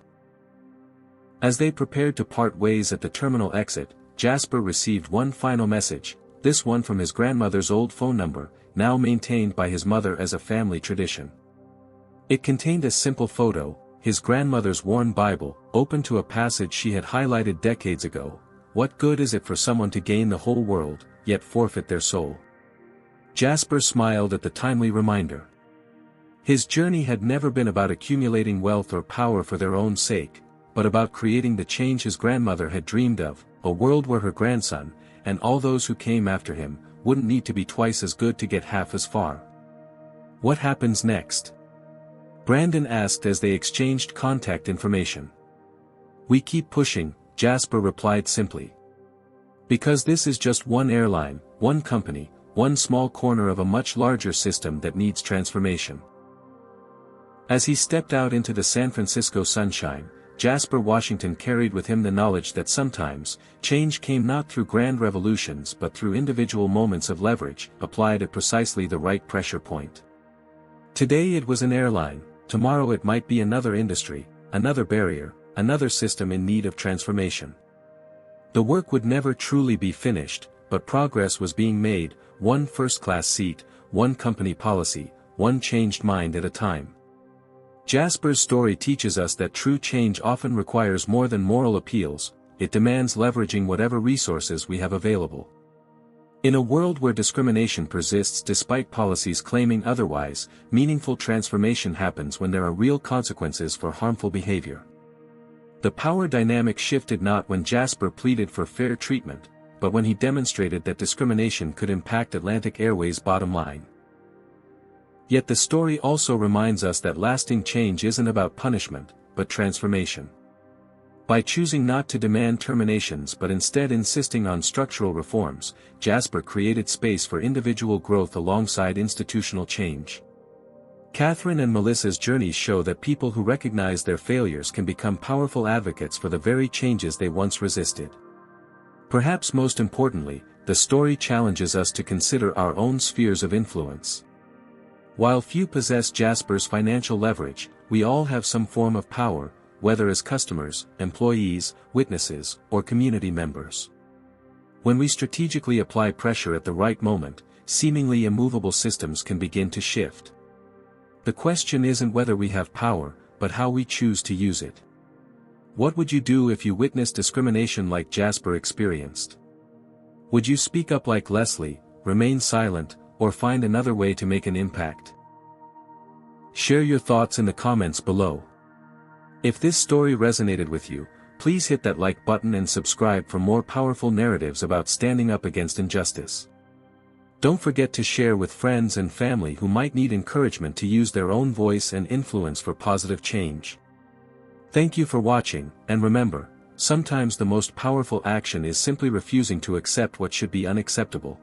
As they prepared to part ways at the terminal exit, Jasper received one final message, this one from his grandmother's old phone number, now maintained by his mother as a family tradition. It contained a simple photo, his grandmother's worn Bible, open to a passage she had highlighted decades ago. "What good is it for someone to gain the whole world, yet forfeit their soul?" Jasper smiled at the timely reminder. His journey had never been about accumulating wealth or power for their own sake, but about creating the change his grandmother had dreamed of, a world where her grandson, and all those who came after him, wouldn't need to be twice as good to get half as far. "What happens next?" Brandon asked as they exchanged contact information. "We keep pushing," Jasper replied simply. "Because this is just one airline, one company, one small corner of a much larger system that needs transformation." As he stepped out into the San Francisco sunshine, Jasper Washington carried with him the knowledge that sometimes, change came not through grand revolutions but through individual moments of leverage, applied at precisely the right pressure point. Today it was an airline, tomorrow it might be another industry, another barrier, another system in need of transformation. The work would never truly be finished, but progress was being made, one first-class seat, one company policy, one changed mind at a time. Jasper's story teaches us that true change often requires more than moral appeals, it demands leveraging whatever resources we have available. In a world where discrimination persists despite policies claiming otherwise, meaningful transformation happens when there are real consequences for harmful behavior. The power dynamic shifted not when Jasper pleaded for fair treatment, but when he demonstrated that discrimination could impact Atlantic Airways' bottom line. Yet the story also reminds us that lasting change isn't about punishment, but transformation. By choosing not to demand terminations but instead insisting on structural reforms, Jasper created space for individual growth alongside institutional change. Katherine and Melissa's journeys show that people who recognize their failures can become powerful advocates for the very changes they once resisted. Perhaps most importantly, the story challenges us to consider our own spheres of influence. While few possess Jasper's financial leverage, we all have some form of power, whether as customers, employees, witnesses, or community members. When we strategically apply pressure at the right moment, seemingly immovable systems can begin to shift. The question isn't whether we have power, but how we choose to use it. What would you do if you witnessed discrimination like Jasper experienced? Would you speak up like Leslie, remain silent, or find another way to make an impact? Share your thoughts in the comments below. If this story resonated with you, Please hit that like button and subscribe for more powerful narratives about standing up against injustice. Don't forget to share with friends and family who might need encouragement to use their own voice and influence for positive change. Thank you for watching, and remember, sometimes the most powerful action is simply refusing to accept what should be unacceptable.